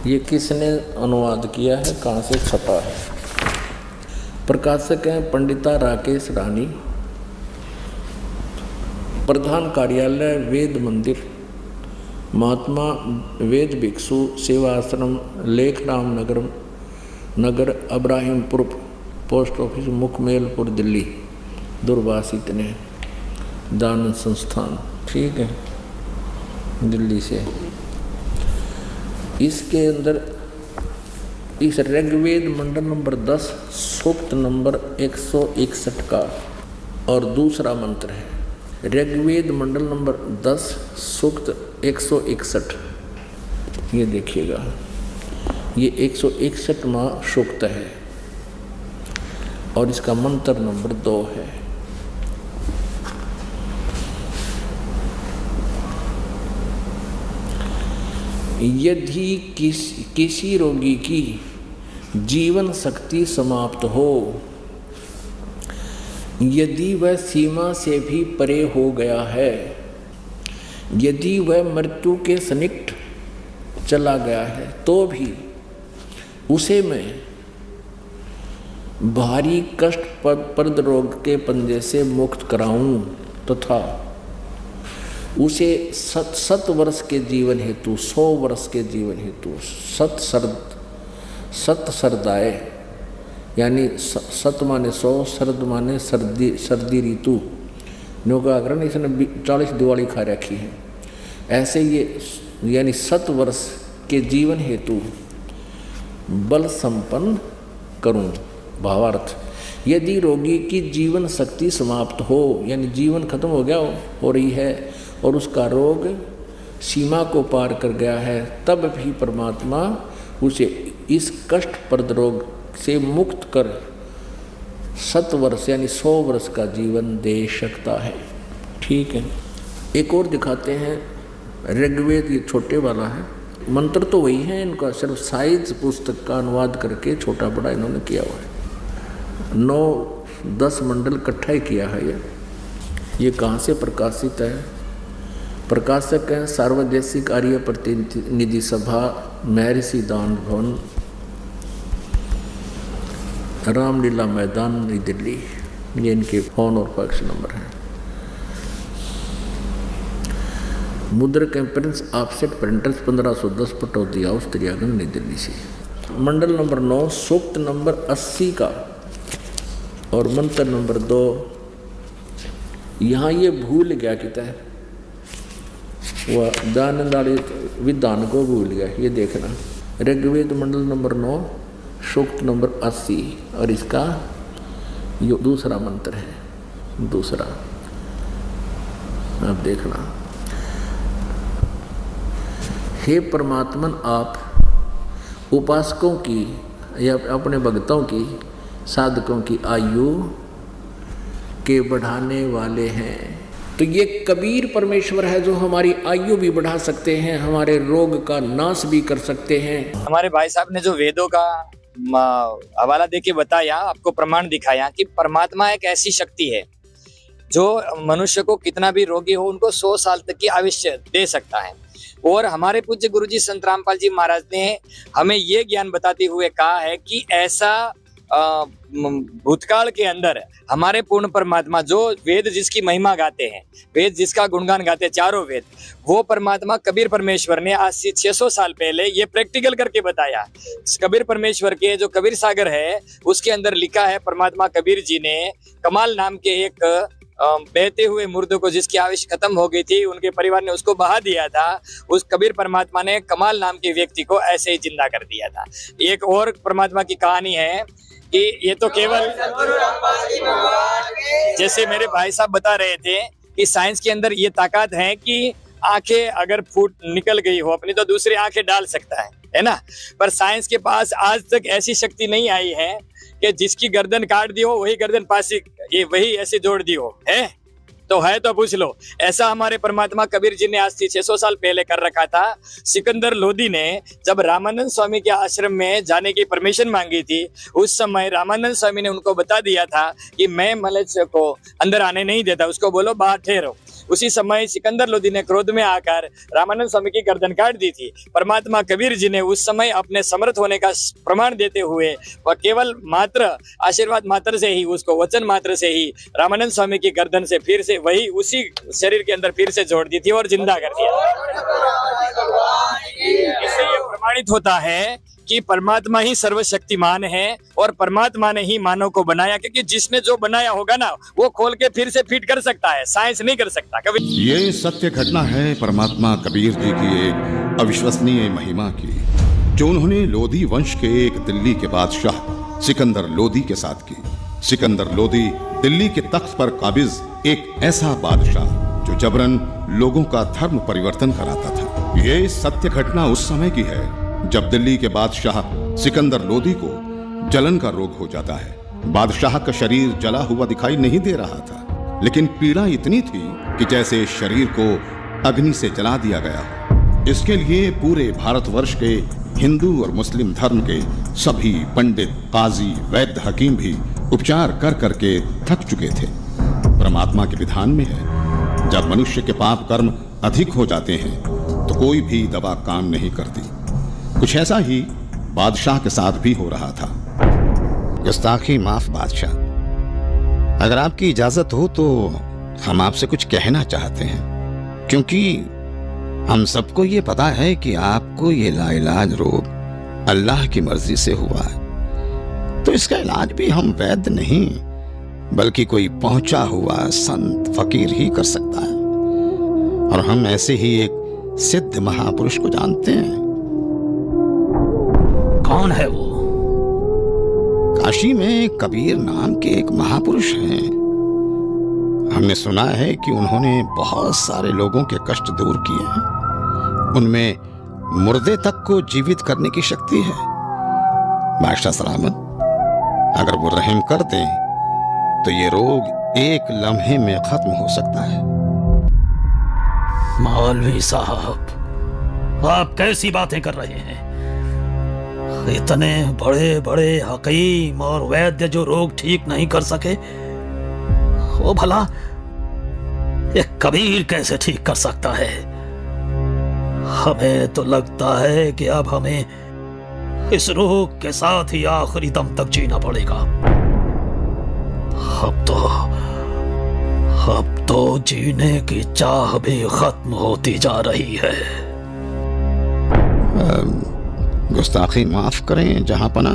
ये किसने अनुवाद किया है, कहाँ से छपा है। प्रकाशक हैं पंडिता राकेश रानी, प्रधान कार्यालय वेद मंदिर, महात्मा वेद भिक्षु सेवा आश्रम, लेखराम नगर अब्राहिमपुर, पोस्ट ऑफिस मुखमेलपुर, दिल्ली, दूरभाष इतने, दान संस्थान, ठीक है, दिल्ली से। इसके अंदर इस ऋग्वेद मंडल नंबर 10 सूक्त नंबर 161 का और दूसरा मंत्र है। ऋग्वेद मंडल नंबर 10 सूक्त 161, ये देखिएगा, ये 161वां सूक्त है और इसका मंत्र नंबर 2 है। यदि किसी रोगी की जीवन शक्ति समाप्त हो, यदि वह सीमा से भी परे हो गया है, यदि वह मृत्यु के सन्निकट चला गया है, तो भी उसे मैं भारी कष्टप्रद रोग के पंजे से मुक्त कराऊं तथा उसे 7 वर्ष के जीवन हेतु 100 वर्ष के जीवन हेतु सत सरदाए, यानी 7 माने 100, शरद माने सर्दी ऋतु, नौकाकरण इसने 40 दिवाली खा रखी है। ऐसे ये यानी 7 वर्ष के जीवन हेतु बल संपन्न करूं। भावार्थ, यदि रोगी की जीवन शक्ति समाप्त हो, यानी जीवन खत्म हो गया हो रही है और उसका रोग सीमा को पार कर गया है, तब भी परमात्मा उसे इस कष्टप्रद रोग से मुक्त कर 7 वर्ष यानी 100 वर्ष का जीवन दे सकता है। ठीक है, एक और दिखाते हैं। ऋग्वेद ये छोटे वाला है, मंत्र तो वही है, इनका सिर्फ साइज पुस्तक का अनुवाद करके छोटा बड़ा इन्होंने किया हुआ है। 9-10 मंडल इकट्ठा ही किया है ये कहाँ से प्रकाशित है? प्रकाशक हैं सार्वदेशिक आर्य प्रतिनिधि सभा, महर्षि दान भवन, रामलीला मैदान, नई दिल्ली। ये इनके फोन और फैक्स नंबर हैं। मुद्रक prince offset printers 1510 Pataudi house, Triyaganj, New Delhi से। मंडल नंबर 9 सूक्त नंबर 80 का और मंत्र नंबर 2। यहाँ ये भूल गया किता है, वह दानदारी विधान को भूल गया, ये देखना। ऋग्वेद मंडल नंबर 9 सूक्त नंबर 80 और इसका ये दूसरा मंत्र है, दूसरा आप देखना। हे परमात्मन, आप उपासकों की या अपने भक्तों की, साधकों की आयु के बढ़ाने वाले हैं। तो ये कबीर परमेश्वर है जो हमारी आयु भी बढ़ा सकते हैं, हमारे रोग का नाश भी कर सकते हैं। हमारे भाई साहब ने जो वेदों का हवाला देके बताया, आपको प्रमाण दिखाया कि परमात्मा एक ऐसी शक्ति है जो मनुष्य को कितना भी रोगी हो उनको 100 साल तक की आयुष्य दे सकता है। और हमारे पूज्य गुरुजी संत रामपाल जी महाराज ने हमें ये ज्ञान बताते हुए कहा है कि ऐसा भूतकाल के अंदर हमारे पूर्ण परमात्मा, जो वेद जिसकी महिमा गाते हैं, वेद जिसका गुणगान गाते हैं, चारों वेद, वो परमात्मा कबीर परमेश्वर ने आज से 600 साल पहले ये प्रैक्टिकल करके बताया। कबीर परमेश्वर के जो कबीर सागर है उसके अंदर लिखा है, परमात्मा कबीर जी ने कमाल नाम के एक बहते हुए मुर्दों को जिसकी आयुष खत्म हो गई थी, उनके परिवार ने उसको बहा दिया था। उस कबीर परमात्मा ने कमाल नाम के व्यक्ति को ऐसे ही जिंदा कर दिया था। एक और परमात्मा की कहानी है कि ये तो केवल जैसे मेरे भाई साहब बता रहे थे कि साइंस के अंदर ये ताकत है कि आंखें अगर फूट निकल गई हो अपनी तो दूसरी आंखें डाल सकता है ना। पर साइंस के पास आज तक ऐसी शक्ति नहीं आई है कि जिसकी गर्दन काट दी हो वही गर्दन पास ये वही ऐसे जोड़ दी हो। है तो पूछ लो। ऐसा हमारे परमात्मा कबीर जी ने आज से 600 साल पहले कर रखा था। सिकंदर लोधी ने जब रामानंद स्वामी के आश्रम में जाने की परमिशन मांगी थी, उस समय रामानंद स्वामी ने उनको बता दिया था कि मैं मलेच्छ को अंदर आने नहीं देता, उसको बोलो बाहर ठहरो। उसी समय सिकंदर लोधी ने क्रोध में आकर रामानंद स्वामी की गर्दन काट दी थी। परमात्मा कबीर जी ने उस समय अपने समर्थ होने का प्रमाण देते हुए वह केवल मात्र आशीर्वाद मात्र से ही, उसको वचन मात्र से ही रामानंद स्वामी की गर्दन से फिर से वही उसी शरीर के अंदर फिर से जोड़ दी थी और जिंदा कर दिया। इससे ये प्रमाणित होता है कि परमात्मा ही सर्वशक्तिमान है और परमात्मा ने ही मानव को बनाया, क्योंकि जिसने जो बनाया होगा ना वो खोल के फिर से फिट कर सकता है, साइंस नहीं कर सकता कभी। ये सत्य घटना है परमात्मा कबीर जी की एक अविश्वसनीय महिमा की, जो उन्होंने लोधी वंश के एक दिल्ली के बादशाह सिकंदर लोधी के साथ की। सिकंदर लोधी दिल्ली के तख्त पर काबिज एक ऐसा बादशाह जो जबरन लोगों का धर्म परिवर्तन कराता था। ये सत्य घटना उस समय की है जब दिल्ली के बादशाह सिकंदर लोधी को जलन का रोग हो जाता है। बादशाह का शरीर जला हुआ दिखाई नहीं दे रहा था, लेकिन पीड़ा इतनी थी कि जैसे शरीर को अग्नि से जला दिया गया हो। इसके लिए पूरे भारतवर्ष के हिंदू और मुस्लिम धर्म के सभी पंडित, काजी, वैद्य, हकीम भी उपचार कर करके थक चुके थे। परमात्मा के विधान में है, जब मनुष्य के पाप कर्म अधिक हो जाते हैं तो कोई भी दवा काम नहीं करती। कुछ ऐसा ही बादशाह के साथ भी हो रहा था। गुस्ताखी माफ बादशाह, अगर आपकी इजाजत हो तो हम आपसे कुछ कहना चाहते हैं, क्योंकि हम सबको ये पता है कि आपको ये लाइलाज रोग अल्लाह की मर्जी से हुआ है, तो इसका इलाज भी हम वैद्य नहीं बल्कि कोई पहुंचा हुआ संत फकीर ही कर सकता है। और हम ऐसे ही एक सिद्ध महापुरुष को जानते हैं। कौन है वो? काशी में कबीर नाम के एक महापुरुष हैं। हमने सुना है कि उन्होंने बहुत सारे लोगों के कष्ट दूर किए हैं। उनमें मुर्दे तक को जीवित करने की शक्ति है। बादशाह सलामत, अगर वो रहम कर दें तो ये रोग एक लम्हे में खत्म हो सकता है। मौलवी साहब, आप कैसी बातें कर रहे हैं? इतने बड़े बड़े हकीम और वैद्य जो रोग ठीक नहीं कर सके, वो भला एक कबीर कैसे ठीक कर सकता है? हमें तो लगता है कि अब हमें इस रोग के साथ ही आखिरी दम तक जीना पड़ेगा। अब तो जीने की चाह भी खत्म होती जा रही है। गुस्ताखी माफ करें जहां पना,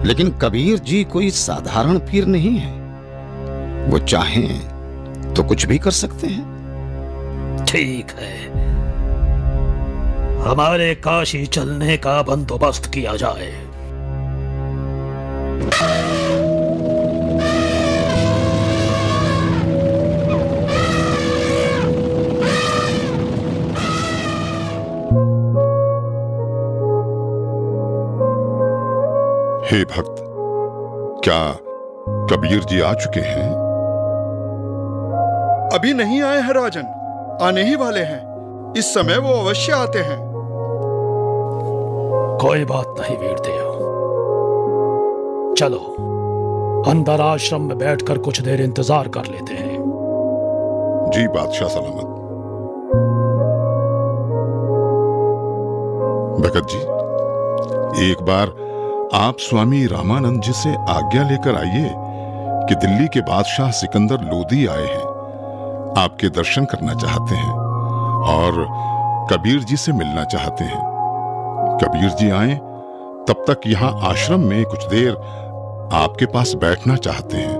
लेकिन कबीर जी कोई साधारण पीर नहीं है। वो चाहें तो कुछ भी कर सकते हैं। ठीक है, हमारे काशी चलने का बंदोबस्त किया जाए। हे भक्त, क्या कबीर जी आ चुके हैं? अभी नहीं आए हैं राजन, आने ही वाले हैं। इस समय वो अवश्य आते हैं। कोई बात नहीं वीरदेव, चलो अंदर आश्रम में बैठकर कुछ देर इंतजार कर लेते हैं। जी बादशाह सलामत। भगत जी, एक बार आप स्वामी रामानंद जी से आज्ञा लेकर आइए कि दिल्ली के बादशाह सिकंदर लोधी आए हैं, आपके दर्शन करना चाहते हैं और कबीर जी से मिलना चाहते हैं। कबीर जी आए तब तक यहां आश्रम में कुछ देर आपके पास बैठना चाहते हैं।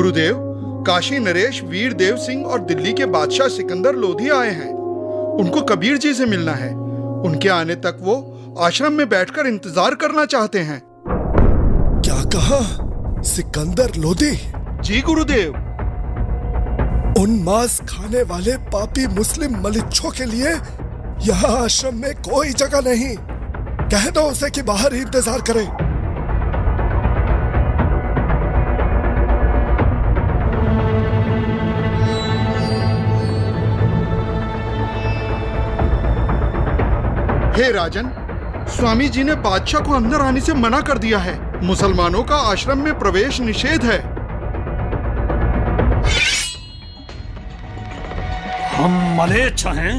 गुरुदेव, काशी नरेश, वीर देव सिंह और दिल्ली के बादशाह सिकंदर लोधी आए हैं। उनको कबीर जी से मिलना है। उनके आने तक वो आश्रम में बैठकर इंतजार करना चाहते हैं। क्या कहा? सिकंदर लोधी? जी गुरुदेव। उन मांस खाने वाले पापी मुस्लिम मलिच्छों के लिए यहाँ आश्रम में कोई जगह नहीं। कह दो उसे कि बाहर ही इंतजार करे। हे राजन, स्वामी जी ने बादशाह को अंदर आने से मना कर दिया है। मुसलमानों का आश्रम में प्रवेश निषेध है। हम मलेच्छ हैं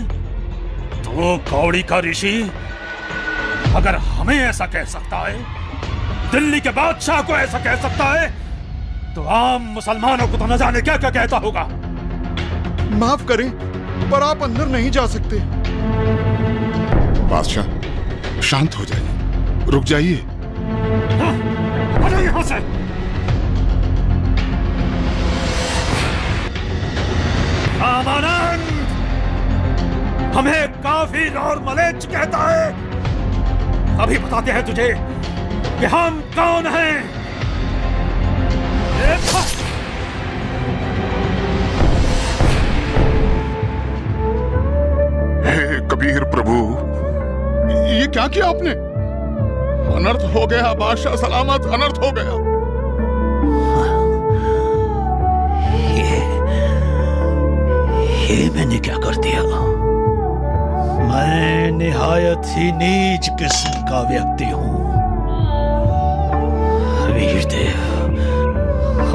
तो कौड़ी का ऋषि अगर हमें ऐसा कह सकता है, दिल्ली के बादशाह को ऐसा कह सकता है, तो आम मुसलमानों को तो न जाने क्या क्या कहता होगा। माफ करें, पर आप अंदर नहीं जा सकते। बादशाह शांत हो जाइए, रुक जाइए। हटो यहाँ से। रामानंद हमें काफिर और मलेच्छ कहता है। अभी बताते हैं तुझे कि हम कौन हैं। हे कबीर प्रभु, ये क्या किया आपने? अनर्थ हो गया बादशाह, सलामत अनर्थ हो गया। ये मैंने क्या कर दिया? मैं निहायत ही नीच किस्म का व्यक्ति हूँ। वीरदेव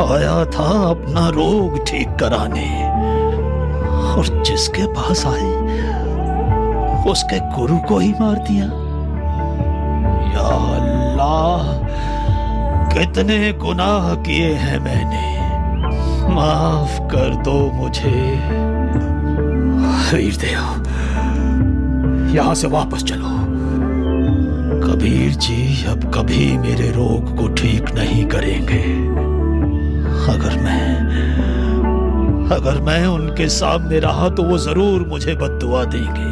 आया था अपना रोग ठीक कराने, और जिसके पास आए उसके गुरु को ही मार दिया। या अल्लाह, कितने गुनाह किए हैं मैंने, माफ कर दो मुझे। वीरदेव यहां से वापस चलो। कबीर जी अब कभी मेरे रोग को ठीक नहीं करेंगे। अगर मैं उनके सामने रहा तो वो जरूर मुझे बद्दुआ देंगे।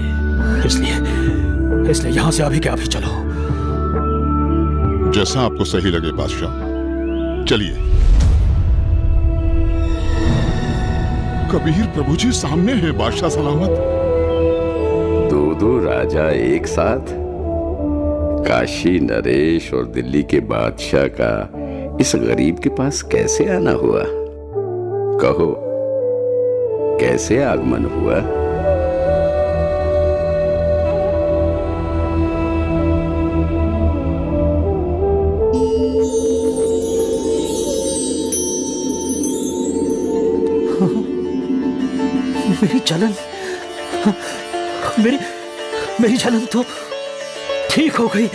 इसलिए यहां से अभी के अभी चलो। जैसा आपको सही लगे बादशाह, चलिए। कबीर प्रभु जी सामने है, बादशाह सलामत। दो राजा एक साथ? काशी नरेश और दिल्ली के बादशाह का इस गरीब के पास कैसे आना हुआ? कहो, कैसे आगमन हुआ? मेरी जलन मेरी जलन तो ठीक हो गई।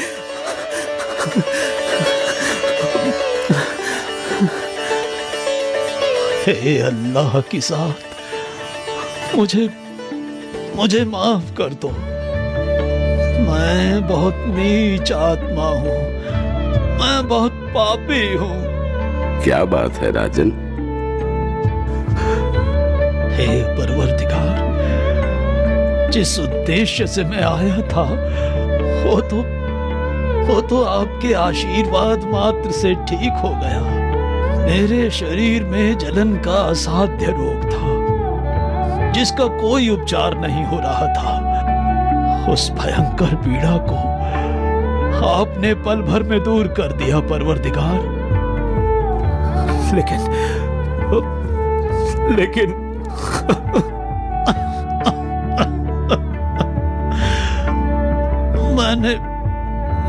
हे अल्लाह की ज़ात, मुझे माफ कर दो। मैं बहुत नीच आत्मा हूँ, मैं बहुत पापी हूँ। क्या बात है राजन? हे परवरदिगार, जिस उद्देश्य से मैं आया था वो तो आपके आशीर्वाद मात्र से ठीक हो गया। मेरे शरीर में जलन का असाध्य रोग था, जिसका कोई उपचार नहीं हो रहा था। उस भयंकर पीड़ा को आपने पल भर में दूर कर दिया परवरदिगार। लेकिन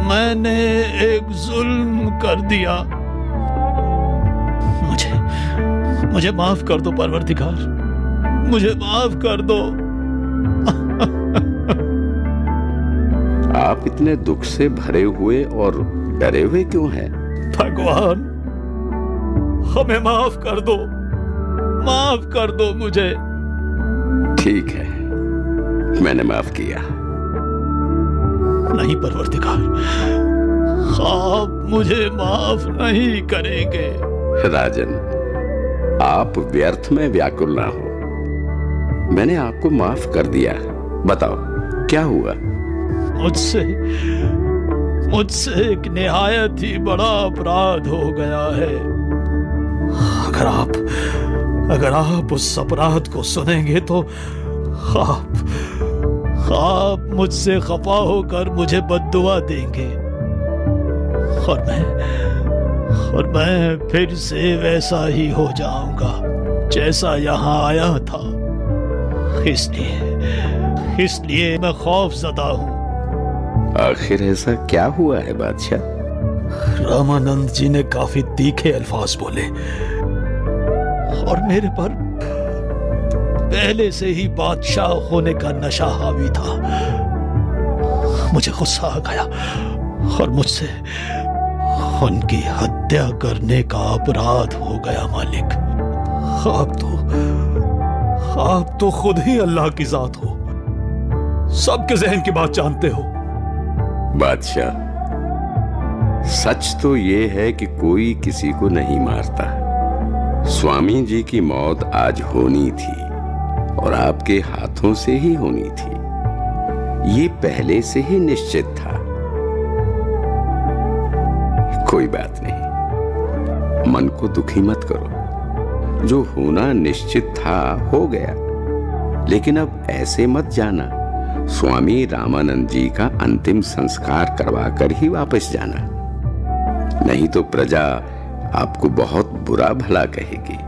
मैंने एक जुल्म कर दिया। मुझे माफ कर दो परवरदिगार, मुझे माफ कर दो। आप इतने दुख से भरे हुए और डरे हुए क्यों हैं? भगवान, हमें माफ कर दो, माफ कर दो मुझे। ठीक है, मैंने माफ किया। नहीं परवरदिगार, आप मुझे माफ नहीं करेंगे। राजन, आप व्यर्थ में व्याकुल ना हो। मैंने आपको माफ कर दिया। बताओ क्या हुआ? मुझसे एक निहायत ही बड़ा अपराध हो गया है। अगर आप उस अपराध को सुनेंगे तो आप मुझसे खफा होकर मुझे बद्दुआ देंगे और मैं फिर से वैसा ही हो जाऊंगा जैसा यहाँ आया था। इसलिए मैं खौफजदा हूँ। आखिर ऐसा क्या हुआ है बादशाह? रामानंद जी ने काफी तीखे अल्फाज बोले और मेरे पर पहले से ही बादशाह होने का नशा हावी था। मुझे गुस्सा आ गया और मुझसे उनकी हत्या करने का अपराध हो गया। मालिक, आप तो खुद ही अल्लाह की जात हो, सबके जहन की बात जानते हो। बादशाह, सच तो ये है कि कोई किसी को नहीं मारता। स्वामी जी की मौत आज होनी थी और आपके हाथों से ही होनी थी। ये पहले से ही निश्चित था। कोई बात नहीं, मन को दुखी मत करो। जो होना निश्चित था हो गया। लेकिन अब ऐसे मत जाना, स्वामी रामानंद जी का अंतिम संस्कार करवाकर ही वापस जाना, नहीं तो प्रजा आपको बहुत बुरा भला कहेगी।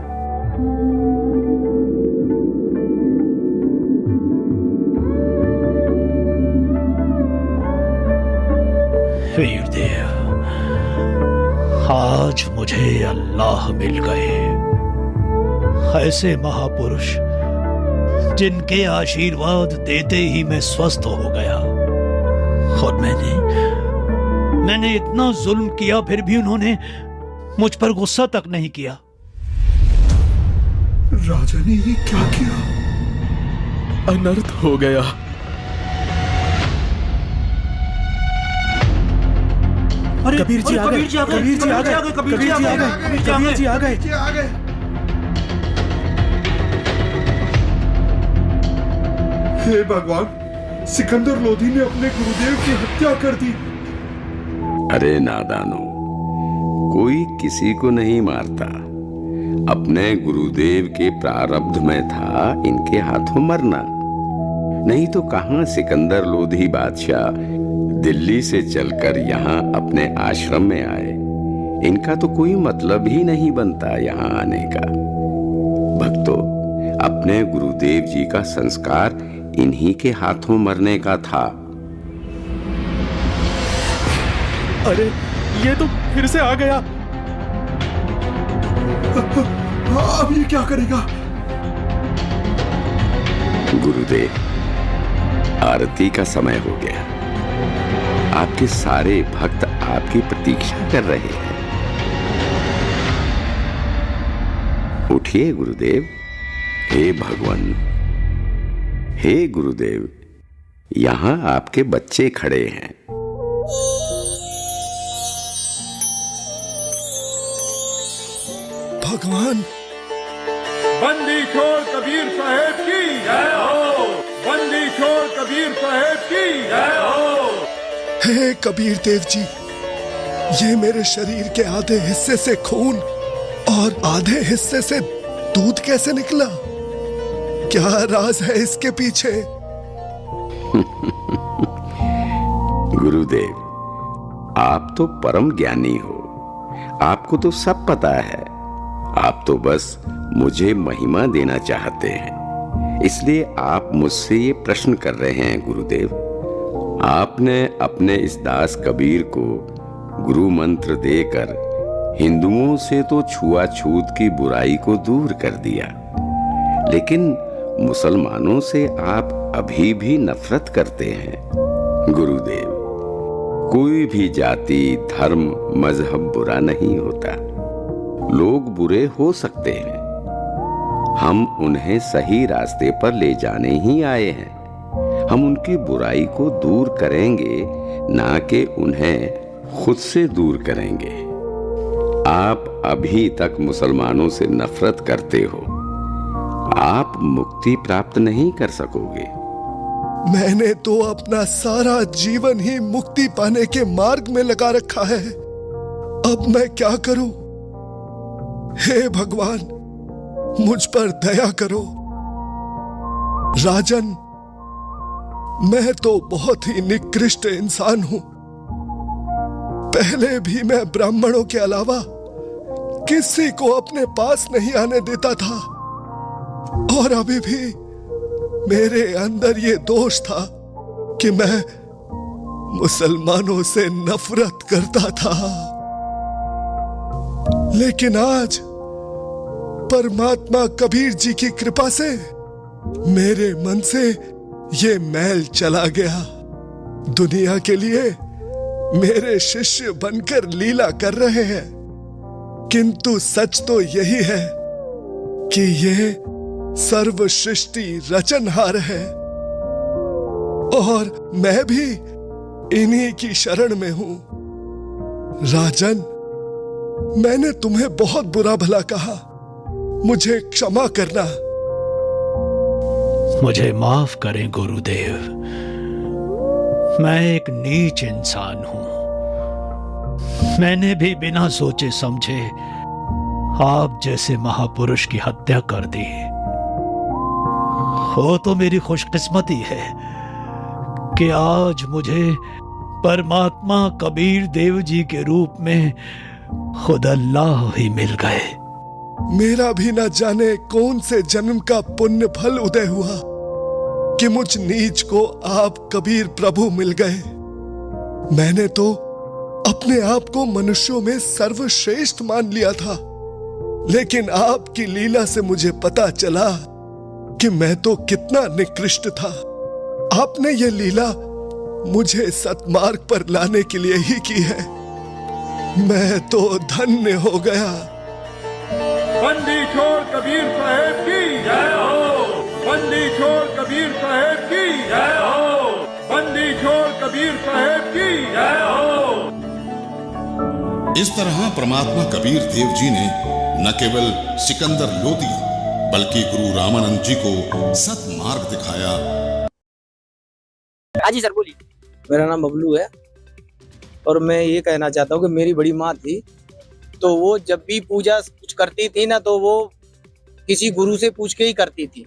वीरदेव, आज मुझे अल्लाह मिल गए, ऐसे महापुरुष जिनके आशीर्वाद देते ही मैं स्वस्थ हो गया। और मैंने इतना जुल्म किया, फिर भी उन्होंने मुझ पर गुस्सा तक नहीं किया। राजा ने ये क्या किया? अनर्थ हो गया। कबीर जी आ गए। हे भगवान, सिकंदर लोधी ने अपने गुरुदेव की हत्या कर दी। अरे नादानो, कोई किसी को नहीं मारता। अपने गुरुदेव के प्रारब्ध में था इनके हाथों मरना। नहीं तो कहां सिकंदर लोधी बादशाह दिल्ली से चलकर यहाँ अपने आश्रम में आए। इनका तो कोई मतलब ही नहीं बनता यहाँ आने का। भक्तों, अपने गुरुदेव जी का संस्कार इन्हीं के हाथों मरने का था। अरे ये तो फिर से आ गया। अब ये क्या करेगा? गुरुदेव, आरती का समय हो गया। आपके सारे भक्त आपकी प्रतीक्षा कर रहे हैं। उठिए गुरुदेव। हे भगवान, हे गुरुदेव, यहाँ आपके बच्चे खड़े हैं। भगवान, बंदी छोड़ कबीर साहेब की जय हो। बंदी छोड़ कबीर साहेब की जय हो। हे कबीर देव जी, ये मेरे शरीर के आधे हिस्से से खून और आधे हिस्से से दूध कैसे निकला? क्या राज है इसके पीछे? गुरुदेव, आप तो परम ज्ञानी हो, आपको तो सब पता है। आप तो बस मुझे महिमा देना चाहते हैं, इसलिए आप मुझसे ये प्रश्न कर रहे हैं। गुरुदेव, आपने अपने इस दास कबीर को गुरु मंत्र देकर हिंदुओं से तो छुआछूत की बुराई को दूर कर दिया, लेकिन मुसलमानों से आप अभी भी नफरत करते हैं। गुरुदेव, कोई भी जाति, धर्म, मजहब बुरा नहीं होता। लोग बुरे हो सकते हैं, हम उन्हें सही रास्ते पर ले जाने ही आए हैं। हम उनकी बुराई को दूर करेंगे, ना कि उन्हें खुद से दूर करेंगे। आप अभी तक मुसलमानों से नफरत करते हो, आप मुक्ति प्राप्त नहीं कर सकोगे। मैंने तो अपना सारा जीवन ही मुक्ति पाने के मार्ग में लगा रखा है। अब मैं क्या करूं? हे भगवान, मुझ पर दया करो। राजन, मैं तो बहुत ही निकृष्ट इंसान हूं। पहले भी मैं ब्राह्मणों के अलावा किसी को अपने पास नहीं आने देता था, और अभी भी मेरे अंदर ये दोष था कि मैं मुसलमानों से नफरत करता था। लेकिन आज परमात्मा कबीर जी की कृपा से मेरे मन से ये मैल चला गया। दुनिया के लिए मेरे शिष्य बनकर लीला कर रहे हैं, किंतु सच तो यही है कि ये सर्व सृष्टि रचनहार है, और मैं भी इन्हीं की शरण में हूं। राजन, मैंने तुम्हें बहुत बुरा भला कहा, मुझे क्षमा करना। मुझे माफ करें गुरुदेव, मैं एक नीच इंसान हूं। मैंने भी बिना सोचे समझे आप जैसे महापुरुष की हत्या कर दी। हो तो मेरी खुशकिस्मती है कि आज मुझे परमात्मा कबीर देव जी के रूप में खुद अल्लाह ही मिल गए। मेरा भी न जाने कौन से जन्म का पुण्य फल उदय हुआ कि मुझ नीच को आप कबीर प्रभु मिल गए। मैंने तो अपने आप को मनुष्यों में सर्वश्रेष्ठ मान लिया था, लेकिन आपकी लीला से मुझे पता चला कि मैं तो कितना निकृष्ट था। आपने ये लीला मुझे सतमार्ग पर लाने के लिए ही की है। मैं तो धन्य हो गया। बंदी छोड़ कबीर साहेब की जय हो। बंदी छोड़ कबीर साहेब की जय हो। बंदी छोड़ कबीर साहेब की जय हो। इस तरह परमात्मा कबीर देव जी ने न केवल सिकंदर लोदी बल्कि गुरु रामानंद जी को सतमार्ग दिखाया। हाजी सर बोलिए। मेरा नाम बबलू है और मैं ये कहना चाहता हूँ कि मेरी बड़ी माँ थी, तो वो जब भी पूजा कुछ करती थी ना, तो वो किसी गुरु से पूछ के ही करती थी।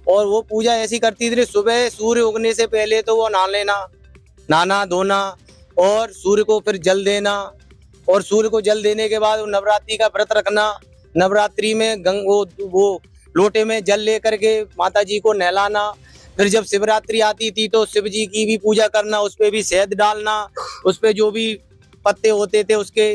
और वो पूजा ऐसी करती थी, सुबह सूर्य उगने से पहले तो वो नहाना धोना और सूर्य को फिर जल देना, और सूर्य को जल देने के बाद नवरात्रि का व्रत रखना। नवरात्रि में वो लोटे में जल लेकर के माता जी को नहलाना। फिर जब शिवरात्रि आती थी तो शिव जी की भी पूजा करना, उस पे भी शहद डालना, उस पे जो भी पत्ते होते थे उसके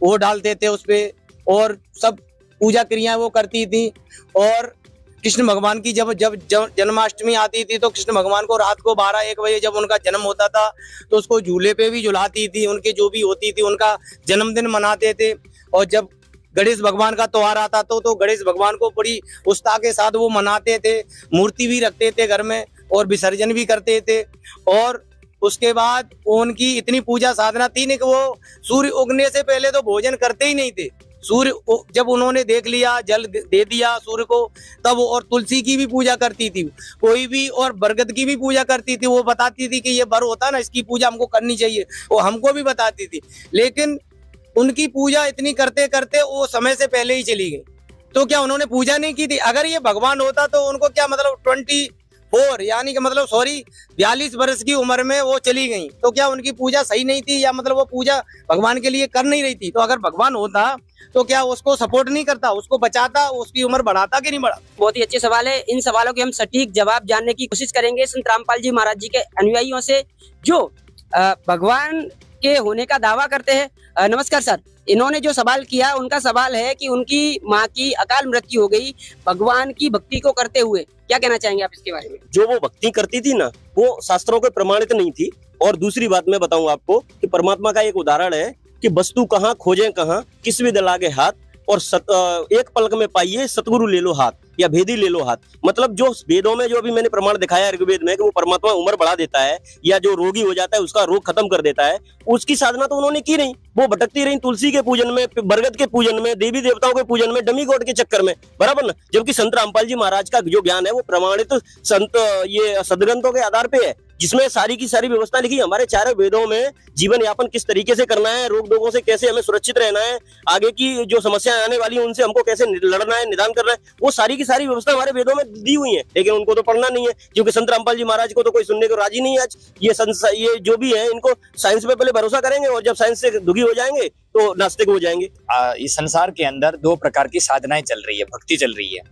वो डालते थे उस पे, और सब पूजा क्रियाएं वो करती थी। और कृष्ण भगवान की जब जन्माष्टमी आती थी तो कृष्ण भगवान को रात को 12-1 बजे जब उनका जन्म होता था तो उसको झूले पे भी झुलाती थी। उनके जो भी होती थी उनका जन्मदिन मनाते थे। और जब गणेश भगवान का त्योहार आता तो गणेश भगवान को बड़ी उत्साह के साथ वो मनाते थे। मूर्ति भी रखते थे घर में और विसर्जन भी करते थे। और उसके बाद उनकी इतनी पूजा साधना थी कि वो सूर्य उगने से पहले तो भोजन करते ही नहीं थे। सूर्य जब उन्होंने देख लिया, जल दे दिया सूर्य को, तब और तुलसी की भी पूजा करती थी कोई भी, और बरगद की भी पूजा करती थी। वो बताती थी कि ये बर होता ना, इसकी पूजा हमको करनी चाहिए, वो हमको भी बताती थी। लेकिन उनकी पूजा इतनी करते करते वो समय से पहले ही चली गई। तो क्या उन्होंने पूजा नहीं की थी? अगर ये भगवान होता तो उनको क्या मतलब 24 यानी कि मतलब 42 वर्ष की उम्र में वो चली गई, तो क्या उनकी पूजा सही नहीं थी, या मतलब वो पूजा भगवान के लिए कर नहीं रही थी? तो अगर भगवान होता तो क्या उसको सपोर्ट नहीं करता, उसको बचाता, उसकी उम्र बढ़ाता कि नहीं बढ़ाता? बहुत ही अच्छे सवाल है। इन सवालों के हम सटीक जवाब जानने की कोशिश करेंगे संत रामपाल जी महाराज जी के अनुयायियों से, जो भगवान के होने का दावा करते हैं। नमस्कार सर, इन्होंने जो सवाल किया उनका सवाल है कि उनकी माँ की अकाल मृत्यु हो गई भगवान की भक्ति को करते हुए, क्या कहना चाहेंगे आप इसके बारे में? जो वो भक्ति करती थी ना, वो शास्त्रों के प्रमाणित नहीं थी। और दूसरी बात मैं बताऊं आपको कि परमात्मा का एक उदाहरण है कि वस्तु कहाँ खोजें कहाँ, किस विद लागे हाथ, और एक पलक में पाइए सतगुरु ले लो हाथ या भेदी ले लो हाथ। मतलब जो वेदों में जो अभी मैंने प्रमाण दिखाया है ऋग्वेद में कि वो परमात्मा उम्र बढ़ा देता है या जो रोगी हो जाता है उसका रोग खत्म कर देता है, उसकी साधना तो उन्होंने की नहीं। वो भटकती रही तुलसी के पूजन में, बरगद के पूजन में, देवी देवताओं के पूजन में, डमी गॉड के चक्कर में, बराबर ना। जबकि संत रामपाल जी महाराज का जो ज्ञान है वो प्रमाणित संत ये सदग्रंथों के आधार पे है, जिसमें सारी की सारी व्यवस्था लिखी। हमारे चारों वेदों में जीवन यापन किस तरीके से करना है, रोग दोगों से कैसे हमें सुरक्षित रहना है, आगे की जो समस्याएं आने वाली है उनसे हमको कैसे लड़ना है, निदान करना है, वो सारी की सारी व्यवस्था हमारे वेदों में दी हुई है। लेकिन उनको तो पढ़ना नहीं है, क्योंकि संत रामपाल जी महाराज को तो कोई सुनने को राजी नहीं है आज। ये जो भी है इनको साइंस पे पहले भरोसा करेंगे और जब साइंस से दुखी हो जाएंगे तो नास्तिक हो जाएंगे। इस संसार के अंदर दो प्रकार की साधनाएं चल रही है, भक्ति चल रही है।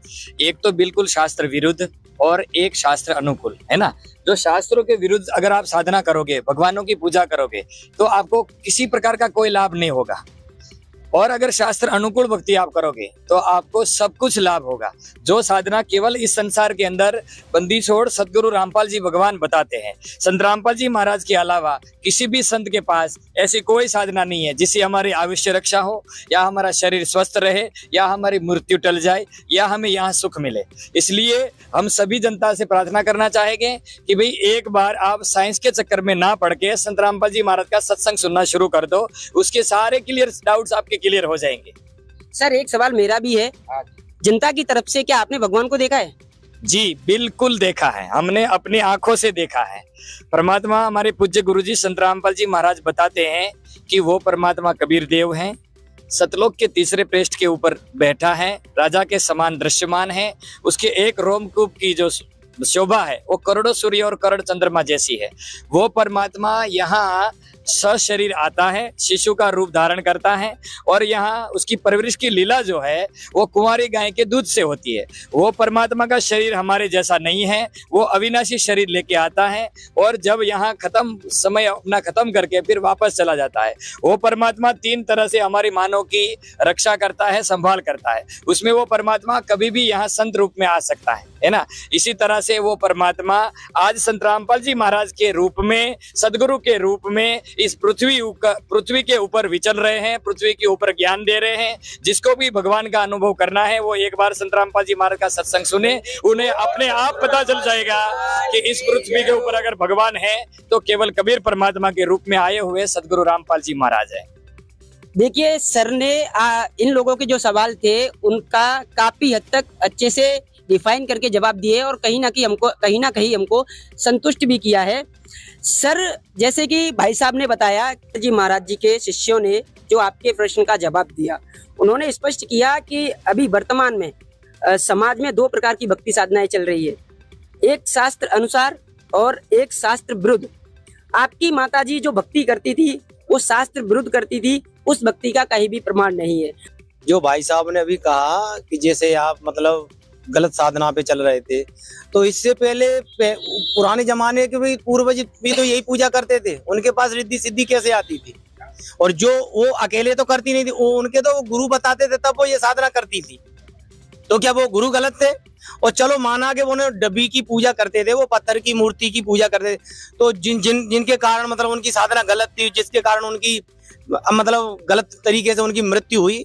एक तो बिल्कुल शास्त्र विरुद्ध और एक शास्त्र अनुकूल, है ना। जो शास्त्रों के विरुद्ध अगर आप साधना करोगे, भगवानों की पूजा करोगे, तो आपको किसी प्रकार का कोई लाभ नहीं होगा। और अगर शास्त्र अनुकूल भक्ति आप करोगे तो आपको सब कुछ लाभ होगा। जो साधना केवल इस संसार के अंदर बंदी छोड़ सदगुरु रामपाल जी भगवान बताते हैं। संत रामपाल जी महाराज के अलावा किसी भी संत के पास ऐसी कोई साधना नहीं है जिससे हमारी आयुष्य रक्षा हो, या हमारा शरीर स्वस्थ रहे, या हमारी मृत्यु टल जाए, या हमें यहाँ सुख मिले। इसलिए हम सभी जनता से प्रार्थना करना चाहेंगे कि भाई एक बार आप साइंस के चक्कर में ना पड़ के संत रामपाल जी महाराज का सत्संग सुनना शुरू कर दो, उसके सारे क्लियर डाउट्स आपके क्लियर हो जाएंगे। सर एक सवाल मेरा भी है, जनता की तरफ से, क्या आपने भगवान को देखा है? जी बिल्कुल देखा है, हमने अपनी आंखों से देखा है। परमात्मा हमारे पूज्य गुरुजी संत रामपाल जी महाराज बताते हैं कि वो परमात्मा कबीर देव हैं, सतलोक के तीसरे पृष्ठ के ऊपर बैठा है, राजा के समान दृश्यमान है। उसके एक रोमकूप की जो शोभा है वो करोड़ों सूर्य और करोड़ चंद्रमा जैसी है। वो परमात्मा यहाँ सशरीर आता है, शिशु का रूप धारण करता है, और यहाँ उसकी परवरिश की लीला जो है वो कुंवारी गाय के दूध से होती है। वो परमात्मा का शरीर हमारे जैसा नहीं है, वो अविनाशी शरीर लेके आता है, और जब यहाँ समय अपना खत्म करके फिर वापस चला जाता है। वो परमात्मा तीन तरह से हमारी मानव की रक्षा करता है, संभाल करता है। उसमें वो परमात्मा कभी भी यहाँ संत रूप में आ सकता है ना। इसी तरह से वो परमात्मा आज संत रामपाल जी महाराज के रूप में, सदगुरु के रूप में इस पृथ्वी के ऊपर विचल रहे हैं, पृथ्वी के ऊपर ज्ञान दे रहे हैं। जिसको भी भगवान का अनुभव करना है वो एक बार संत रामपाल जी महाराज का सत्संग सुने, उन्हें अपने आप पता चल जाएगा कि इस पृथ्वी के ऊपर अगर भगवान है तो केवल कबीर परमात्मा के रूप में आए हुए सदगुरु रामपाल जी महाराज है। देखिए सर ने इन लोगों के जो सवाल थे उनका काफी हद तक अच्छे से डिफाइन करके जवाब दिए और कहीं ना कहीं हमको संतुष्ट भी किया है। सर जैसे कि भाई साहब ने बताया जी महाराज जी के शिष्यों ने जो आपके प्रश्न का जवाब दिया, उन्होंने स्पष्ट किया कि अभी वर्तमान में समाज में दो प्रकार की भक्ति साधनाएं चल रही है, एक शास्त्र अनुसार और एक शास्त्र विरुद्ध। आपकी माताजी जो भक्ति करती थी वो शास्त्र विरुद्ध करती थी, उस भक्ति का कहीं भी प्रमाण नहीं है। जो भाई साहब ने अभी कहा कि जैसे आप मतलब गलत साधना पे चल रहे थे, तो इससे पहले पुराने जमाने के भी पूर्वज भी तो यही पूजा करते थे, उनके पास रिद्धि सिद्धि कैसे आती थी? और जो वो अकेले तो करती नहीं थी, वो उनके तो गुरु बताते थे तब वो ये साधना करती थी। तो क्या वो गुरु गलत थे? और चलो माना कि वो डब्बी की पूजा करते थे, वो पत्थर की मूर्ति की पूजा करते थे, तो जिनके कारण मतलब उनकी साधना गलत थी, जिसके कारण उनकी मतलब गलत तरीके से उनकी मृत्यु हुई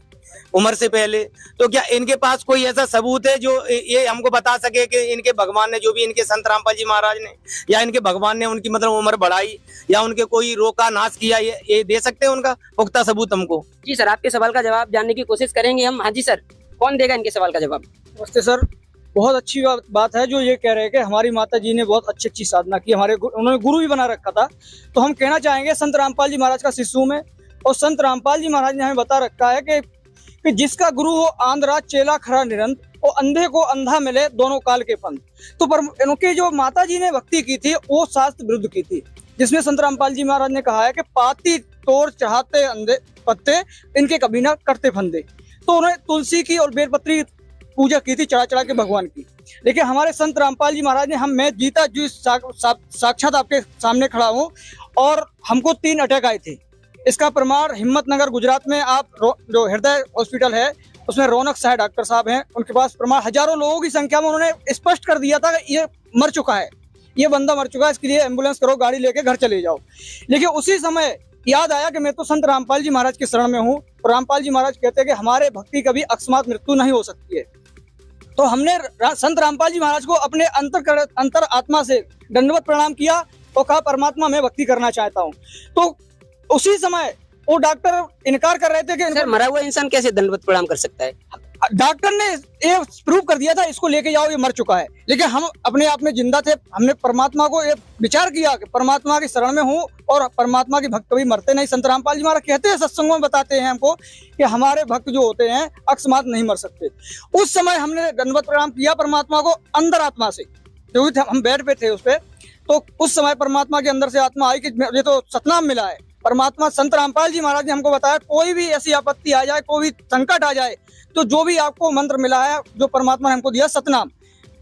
उम्र से पहले, तो क्या इनके पास कोई ऐसा सबूत है जो ये हमको बता सके कि इनके भगवान ने, जो भी इनके संत रामपाल जी महाराज ने या इनके भगवान ने उनकी मतलब उम्र बढ़ाई या उनके कोई रोग का नाश किया, ये दे सकते हैं उनका पुख्ता सबूत हमको? जी सर, आपके सवाल का जवाब जानने की कोशिश करेंगे हम। हाँ जी सर, कौन देगा इनके सवाल का जवाब? नमस्ते सर, बहुत अच्छी बात है जो ये कह रहे हैं कि हमारी माता जी ने बहुत अच्छी साधना की, उन्होंने गुरु भी बना रखा था। तो हम कहना चाहेंगे संत रामपाल जी महाराज का शिष्य में, और संत रामपाल जी महाराज ने हमें बता रखा है कि जिसका गुरु हो आंध्रा चेला खरा निरंत, और अंधे को अंधा मिले दोनों काल के पंथ। तो पर इनके जो माता जी ने भक्ति की थी वो शास्त्र विरुद्ध की थी, जिसमें संत रामपाल जी महाराज ने कहा है कि पाती तोड़ चाहते अंधे पत्ते, इनके कभी ना करते फंदे। तो उन्होंने तुलसी की और बेलपत्री पूजा की थी चढ़ा चढ़ा के भगवान की। लेकिन हमारे संत रामपाल जी महाराज ने मैं जीता जी साक्षात आपके सामने खड़ा हूँ, और हमको 3 अटैक आए थे। इसका प्रमाण हिम्मतनगर गुजरात में आप जो हृदय हॉस्पिटल है उसमें रौनक शाह डॉक्टर साहब हैं, उनके पास प्रमाण हजारों लोगों की संख्या में उन्होंने स्पष्ट कर दिया था कि ये मर चुका है, ये बंदा मर चुका है, इसके लिए एम्बुलेंस करो, गाड़ी लेके घर चले जाओ। लेकिन उसी समय याद आया कि मैं तो संत रामपाल जी महाराज की शरण में हूँ, और रामपाल जी महाराज कहते हैं कि हमारे भक्त की कभी अकस्मात मृत्यु नहीं हो सकती है। तो हमने संत रामपाल जी महाराज को अपने अंतर आत्मा से दंडवत प्रणाम किया और कहा परमात्मा मैं भक्ति करना चाहता हूँ। तो उसी समय वो डॉक्टर इनकार कर रहे थे कि सर मरा हुआ इंसान कैसे दंडवत प्रणाम कर सकता है? डॉक्टर ने ये प्रूव कर दिया था इसको लेके जाओ ये मर चुका है, लेकिन हम अपने आप में जिंदा थे। हमने परमात्मा को ये विचार किया कि परमात्मा की शरण में हूँ और परमात्मा के भक्त कभी मरते नहीं। संत रामपाल जी महाराज कहते हैं, सत्संगों में बताते हैं हमको कि हमारे भक्त जो होते हैं अकस्मात नहीं मर सकते। उस समय हमने दंडवत प्रणाम किया परमात्मा को अंदर आत्मा से, क्योंकि हम बेड पे थे उस पे। तो उस समय परमात्मा के अंदर से आत्मा आई कि ये तो सतनाम मिला है। परमात्मा संत रामपाल जी महाराज ने हमको बताया कोई भी ऐसी आपत्ति आ जाए, कोई भी संकट आ जाए, तो जो भी आपको मंत्र मिला है जो परमात्मा ने हमको दिया सतनाम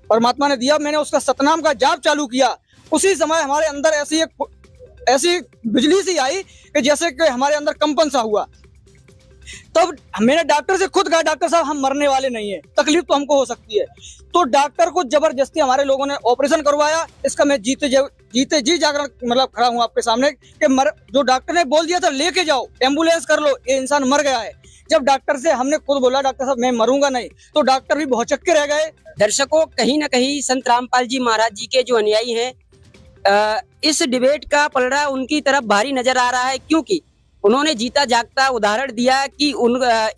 परमात्मा ने दिया, मैंने उसका सतनाम का जाप चालू किया। उसी समय हमारे अंदर ऐसी बिजली सी आई कि जैसे कि हमारे अंदर कंपन सा हुआ। तब मैंने डॉक्टर से खुद कहा डॉक्टर साहब हम मरने वाले नहीं है, तकलीफ तो हमको हो सकती है। तो डॉक्टर को जबरदस्ती हमारे लोगों ने ऑपरेशन करवाया। इसका मैं जीते जी जाकर मतलब खड़ा हूँ आपके सामने कि जो डॉक्टर ने बोल दिया था लेके जाओ एम्बुलेंस कर लो, ये इंसान मर गया है। जब डॉक्टर से हमने खुद बोला डॉक्टर साहब मैं मरूंगा नहीं, तो डॉक्टर भी बहुत चक्के रह गए। दर्शकों, कहीं ना कहीं संत रामपाल जी महाराज जी के जो अनुयायी हैं, इस डिबेट का पलड़ा उनकी तरफ भारी नजर आ रहा है, क्योंकि उन्होंने जीता जागता उदाहरण दिया कि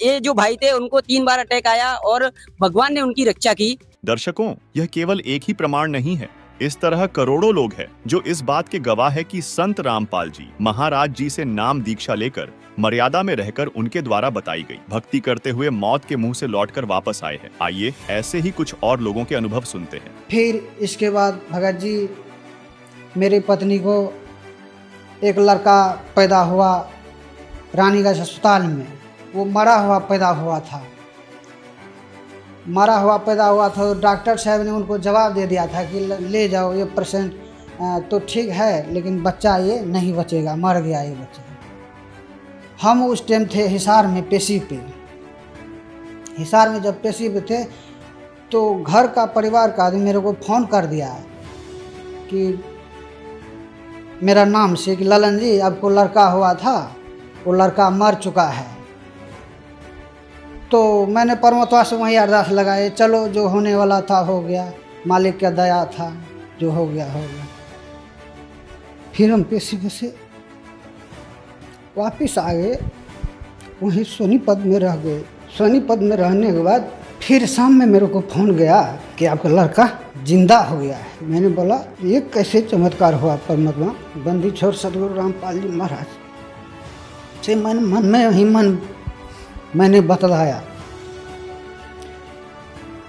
ये जो भाई थे उनको 3 बार अटैक आया और भगवान ने उनकी रक्षा की। दर्शकों, यह केवल एक ही प्रमाण नहीं है, इस तरह करोड़ों लोग हैं जो इस बात के गवाह है कि संत रामपाल जी महाराज जी से नाम दीक्षा लेकर मर्यादा में रहकर उनके द्वारा बताई गई भक्ति करते हुए मौत के मुंह से लौटकर वापस आए हैं। आइए ऐसे ही कुछ और लोगों के अनुभव सुनते हैं। फिर इसके बाद भगत जी मेरी पत्नी को एक लड़का पैदा हुआ रानीगंज अस्पताल में। वो मरा हुआ पैदा हुआ था तो डॉक्टर साहब ने उनको जवाब दे दिया था कि ले जाओ ये पेशेंट तो ठीक है, लेकिन बच्चा ये नहीं बचेगा, मर गया ये बच्चा। हम उस टाइम थे हिसार में पेशी पे। हिसार में जब पेशी पे थे तो घर का परिवार का आदमी मेरे को फ़ोन कर दिया कि मेरा नाम से कि ललन जी आपको लड़का हुआ था, वो लड़का मर चुका है। तो मैंने परमात्मा से वहीं अरदास लगाए, चलो जो होने वाला था हो गया, मालिक का दया था, जो हो गया हो गया। फिर हम पेशी से वापिस आ गए, वहीं सोनीपत में रह गए। सोनीपत में रहने के बाद फिर शाम में मेरे को फ़ोन गया कि आपका लड़का जिंदा हो गया है। मैंने बोला ये कैसे चमत्कार हुआ परमात्मा? बंदी छोड़ सतगुरु रामपाल जी महाराज से मैंने बतलाया।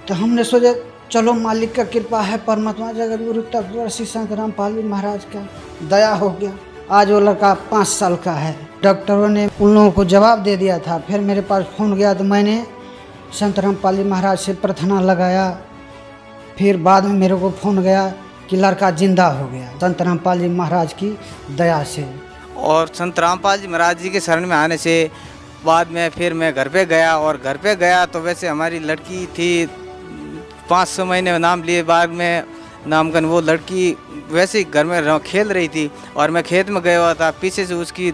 तो हमने सोचा चलो मालिक का कृपा है, परमात्मा जगत गुरु तत्वदर्शी संत रामपाल जी महाराज का दया हो गया। आज वो लड़का 5 साल का है। डॉक्टरों ने उन लोगों को जवाब दे दिया था। फिर मेरे पास फ़ोन गया तो मैंने संत रामपाल जी महाराज से प्रार्थना लगाया। फिर बाद में मेरे को फ़ोन गया कि लड़का जिंदा हो गया संत रामपाल जी महाराज की दया से। और संत रामपाल जी महाराज जी के शरण में आने से बाद में फिर मैं घर पे गया। और घर पे गया तो वैसे हमारी लड़की थी 5-6 महीने में नाम लिए, बाद में नामकरण वो लड़की वैसे ही घर में खेल रही थी और मैं खेत में गया हुआ था। पीछे से उसकी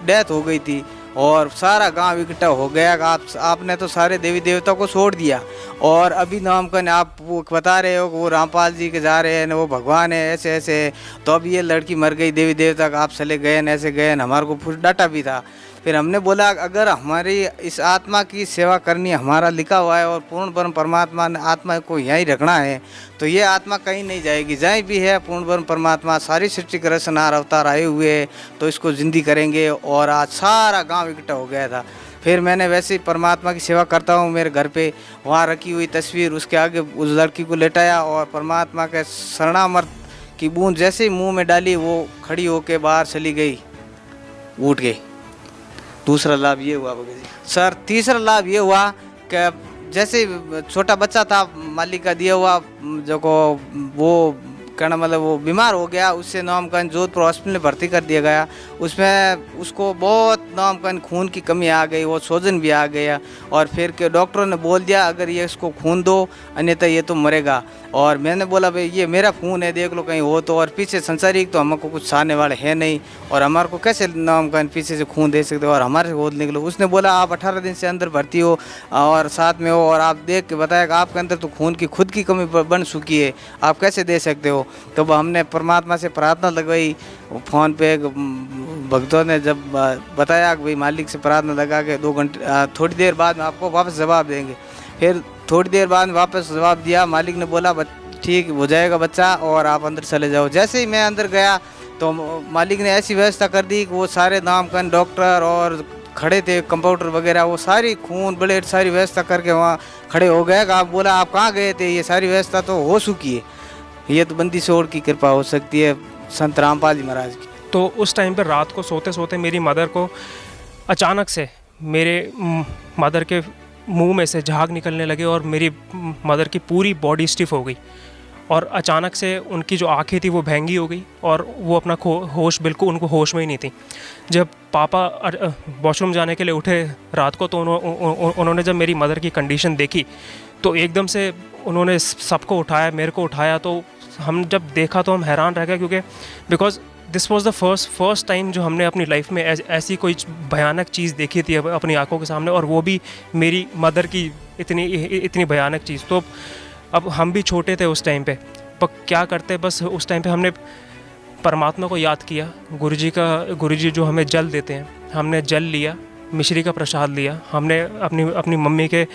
डेथ हो गई थी और सारा गांव इकट्ठा हो गया। आपने तो सारे देवी देवता को छोड़ दिया और अभी नामकरण आप वो बता रहे हो कि वो रामपाल जी के जा रहे हैं, वो भगवान है, ऐसे ऐसे। तो अब ये लड़की मर गई, देवी देवता का आप चले गए न, ऐसे गए न। हमारे को कुछ डाटा भी था। फिर हमने बोला अगर हमारी इस आत्मा की सेवा करनी हमारा लिखा हुआ है और पूर्ण ब्रह्म परमात्मा ने आत्मा को यहीं रखना है, तो ये आत्मा कहीं नहीं जाएगी। जहाँ भी है पूर्ण ब्रह्म परमात्मा सारी सृष्टि के रचनार अवतार आए हुए हैं, तो इसको जिंदी करेंगे। और आज सारा गांव इकट्ठा हो गया था। फिर मैंने वैसे ही परमात्मा की सेवा करता हूँ मेरे घर पे, वहाँ रखी हुई तस्वीर उसके आगे उस लड़की को लेटाया और परमात्मा के शरणामृत की बूंद जैसे ही मुँह में डाली, वो खड़ी होके बाहर चली गई, उठ गई। दूसरा लाभ ये हुआ सर। तीसरा लाभ ये हुआ कि जैसे छोटा बच्चा था मालिक का दिया हुआ जो को वो करना मतलब वो बीमार हो गया, उससे नामकन जोधपुर हॉस्पिटल में भर्ती कर दिया गया। उसमें उसको बहुत नामकन खून की कमी आ गई, वो सोजन भी आ गया और फिर के डॉक्टरों ने बोल दिया अगर ये इसको खून दो अन्यथा ये तो मरेगा। और मैंने बोला भाई ये मेरा खून है, देख लो कहीं हो तो, और पीछे संसारिक तो हमको कुछ सामने वाले है नहीं और हमारे को कैसे नामकन पीछे से खून दे सकते हो और हमारे से गोद निकलो। उसने बोला आप 18 दिन से अंदर भर्ती हो और साथ में हो और आप देख के बताया कि आपके अंदर तो खून की खुद की कमी बन चुकी है, आप कैसे दे सकते हो। तो हमने परमात्मा से प्रार्थना लगवाई, फ़ोन पे भक्तों ने जब बताया कि भाई मालिक से प्रार्थना लगा के 2 घंटे थोड़ी देर बाद में आपको वापस जवाब देंगे। फिर थोड़ी देर बाद वापस जवाब दिया, मालिक ने बोला ठीक हो जाएगा बच्चा और आप अंदर चले जाओ। जैसे ही मैं अंदर गया तो मालिक ने ऐसी व्यवस्था कर दी कि वो सारे नामकन डॉक्टर और खड़े थे कंपाउंडर वगैरह, वो सारी खून ब्लड सारी व्यवस्था करके वहाँ खड़े हो गए। आप बोला आप कहाँ गए थे, ये सारी व्यवस्था तो हो चुकी है, ये तो बंदी छोड़ की कृपा हो सकती है संत रामपाल जी महाराज की। तो उस टाइम पर रात को सोते सोते मेरी मदर को अचानक से मेरे मदर के मुंह में से झाग निकलने लगे और मेरी मदर की पूरी बॉडी स्टिफ हो गई और अचानक से उनकी जो आंखें थी वो भैंगी हो गई और वो अपना होश बिल्कुल उनको होश में ही नहीं थी। जब पापा वॉशरूम जाने के लिए उठे रात को तो उन्होंने जब मेरी मदर की कंडीशन देखी तो एकदम से उन्होंने सबको उठाया, मेरे को उठाया। तो हम जब देखा तो हम हैरान रह गए क्योंकि because this was the first time जो हमने अपनी लाइफ में ऐसी कोई भयानक चीज़ देखी थी अपनी आंखों के सामने, और वो भी मेरी मदर की इतनी भयानक चीज़। तो अब हम भी छोटे थे उस टाइम पे, पर क्या करते, बस उस टाइम पे हमने परमात्मा को याद किया, गुरुजी जो हमें जल देते हैं, हमने जल लिया, मिश्री का प्रसाद लिया। हमने अपनी मम्मी के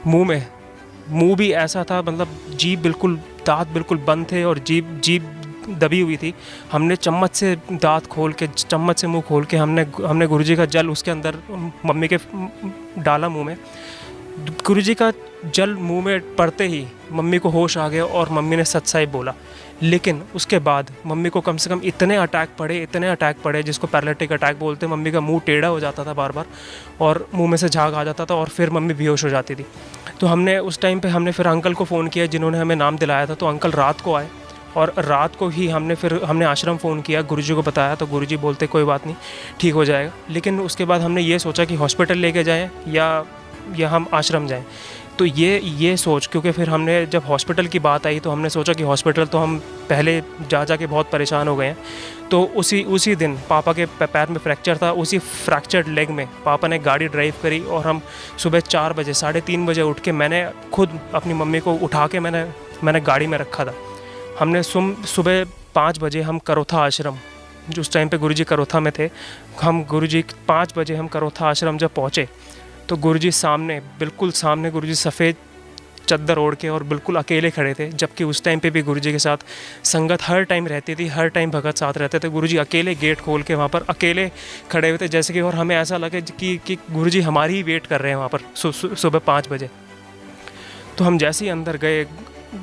मुंह भी ऐसा था, मतलब जीभ बिल्कुल, दांत बिल्कुल बंद थे और जीभ दबी हुई थी। हमने चम्मच से दांत खोल के, चम्मच से मुंह खोल के हमने गुरुजी का जल उसके अंदर मम्मी के डाला मुंह में। गुरुजी का जल मुंह में पड़ते ही मम्मी को होश आ गया और मम्मी ने सच्चाई बोला। लेकिन उसके बाद मम्मी को कम से कम इतने अटैक पड़े जिसको पैरालिटिक अटैक बोलते हैं। मम्मी का मुंह टेढ़ा हो जाता था बार बार और मुंह में से झाग आ जाता था और फिर मम्मी बेहोश हो जाती थी। तो हमने उस टाइम पे हमने फिर अंकल को फ़ोन किया जिन्होंने हमें नाम दिलाया था। तो अंकल रात को आए और रात को ही हमने आश्रम फ़ोन किया, गुरुजी को बताया तो गुरुजी बोलते कोई बात नहीं, ठीक हो जाएगा। लेकिन उसके बाद हमने ये सोचा कि हॉस्पिटल लेके जाएँ या हम आश्रम जाएं। तो ये सोच, क्योंकि फिर हमने जब हॉस्पिटल की बात आई तो हमने सोचा कि हॉस्पिटल तो हम पहले जा के बहुत परेशान हो गए हैं। तो उसी दिन पापा के पैर में फ्रैक्चर था, उसी फ्रैक्चर्ड लेग में पापा ने गाड़ी ड्राइव करी और हम सुबह 4 बजे 3:30 बजे उठ के मैंने खुद अपनी मम्मी को उठा के मैंने गाड़ी में रखा था। हमने सुबह 5 बजे हम करोथा आश्रम, जो उस टाइम पे गुरुजी करोथा में थे, हम गुरुजी 5 बजे हम करोथा आश्रम जब पहुँचे तो गुरुजी बिल्कुल सामने गुरुजी सफ़ेद चद्दर ओढ़ के और बिल्कुल अकेले खड़े थे। जबकि उस टाइम पे भी गुरुजी के साथ संगत हर टाइम रहती थी, हर टाइम भगत साथ रहते थे। गुरुजी अकेले गेट खोल के वहाँ पर अकेले खड़े हुए थे जैसे कि, और हमें ऐसा लगे कि गुरुजी हमारी ही वेट कर रहे हैं वहाँ पर सुबह 5 बजे। तो हम जैसे ही अंदर गए,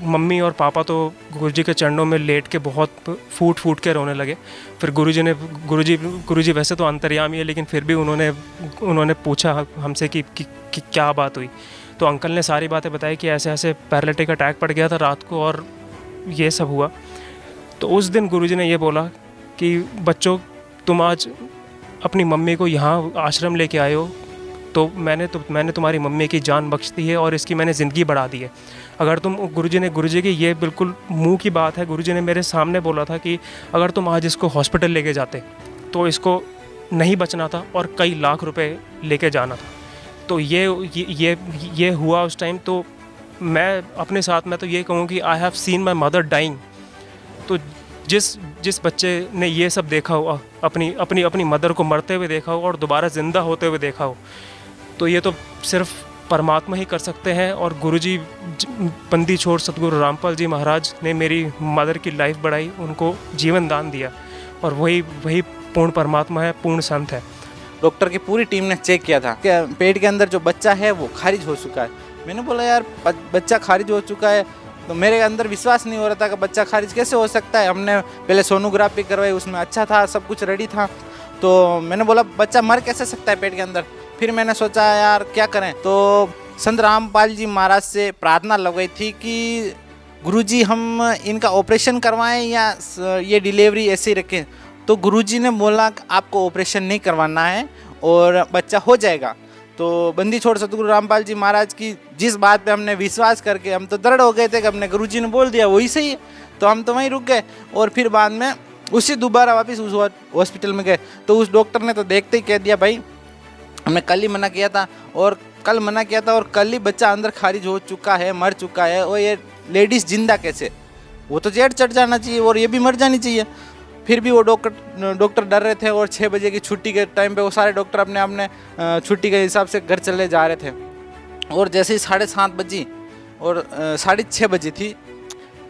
मम्मी और पापा तो गुरुजी के चरणों में लेट के बहुत फूट के रोने लगे। फिर गुरुजी वैसे तो अंतर्यामी है, लेकिन फिर भी उन्होंने पूछा हमसे कि क्या बात हुई। तो अंकल ने सारी बातें बताई कि ऐसे पैरालिटिक अटैक पड़ गया था रात को और ये सब हुआ। तो उस दिन गुरुजी ने ये बोला कि बच्चों, तुम आज अपनी मम्मी को यहाँ आश्रम लेके आए हो तो मैंने तुम्हारी मम्मी की जान बख्श दी है और इसकी मैंने ज़िंदगी बढ़ा दी है। अगर तुम, गुरुजी की ये बिल्कुल मुंह की बात है, गुरुजी ने मेरे सामने बोला था कि अगर तुम आज इसको हॉस्पिटल लेके जाते तो इसको नहीं बचना था और कई लाख रुपए लेके जाना था। तो ये हुआ उस टाइम। तो मैं अपने साथ में तो ये कहूँ कि I have seen my mother dying. तो जिस बच्चे ने ये सब देखा हो, अपनी मदर को मरते हुए देखा हो और दोबारा ज़िंदा होते हुए देखा हो, तो ये तो सिर्फ परमात्मा ही कर सकते हैं। और गुरुजी बंदी छोड़ सतगुरु रामपाल जी महाराज ने मेरी मदर की लाइफ बढ़ाई, उनको जीवन दान दिया, और वही पूर्ण परमात्मा है, पूर्ण संत है। डॉक्टर की पूरी टीम ने चेक किया था कि पेट के अंदर जो बच्चा है वो खारिज हो चुका है। मैंने बोला यार बच्चा खारिज हो चुका है, तो मेरे अंदर विश्वास नहीं हो रहा था कि बच्चा खारिज कैसे हो सकता है। हमने पहले सोनोग्राफी करवाई, उसमें अच्छा था, सब कुछ रेडी था। तो मैंने बोला बच्चा मर कैसे सकता है पेट के अंदर। फिर मैंने सोचा यार क्या करें, तो संत रामपाल जी महाराज से प्रार्थना लगाई थी कि गुरुजी हम इनका ऑपरेशन करवाएं या ये डिलीवरी ऐसे ही रखें। तो गुरुजी ने बोला कि आपको ऑपरेशन नहीं करवाना है और बच्चा हो जाएगा। तो बंदी छोड़ सतगुरु रामपाल जी महाराज की जिस बात पे हमने विश्वास करके हम तो दृढ़ हो गए थे कि हमने गुरुजी ने बोल दिया वही सही है, तो हम तो वहीं रुक गए। और फिर बाद में उसी दोबारा वापस उस हॉस्पिटल में गए तो उस डॉक्टर ने तो देखते ही कह दिया भाई हमने कल ही मना किया था और कल ही बच्चा अंदर खारिज हो चुका है, मर चुका है, और ये लेडीज़ जिंदा कैसे, वो तो जेड चढ़ जाना चाहिए और ये भी मर जानी चाहिए। फिर भी वो डॉक्टर डर रहे थे और 6 बजे की छुट्टी के टाइम पे वो सारे डॉक्टर अपने छुट्टी के हिसाब से घर चले जा रहे थे। और जैसे ही 7:30 बजी और 6:30 बजी थी,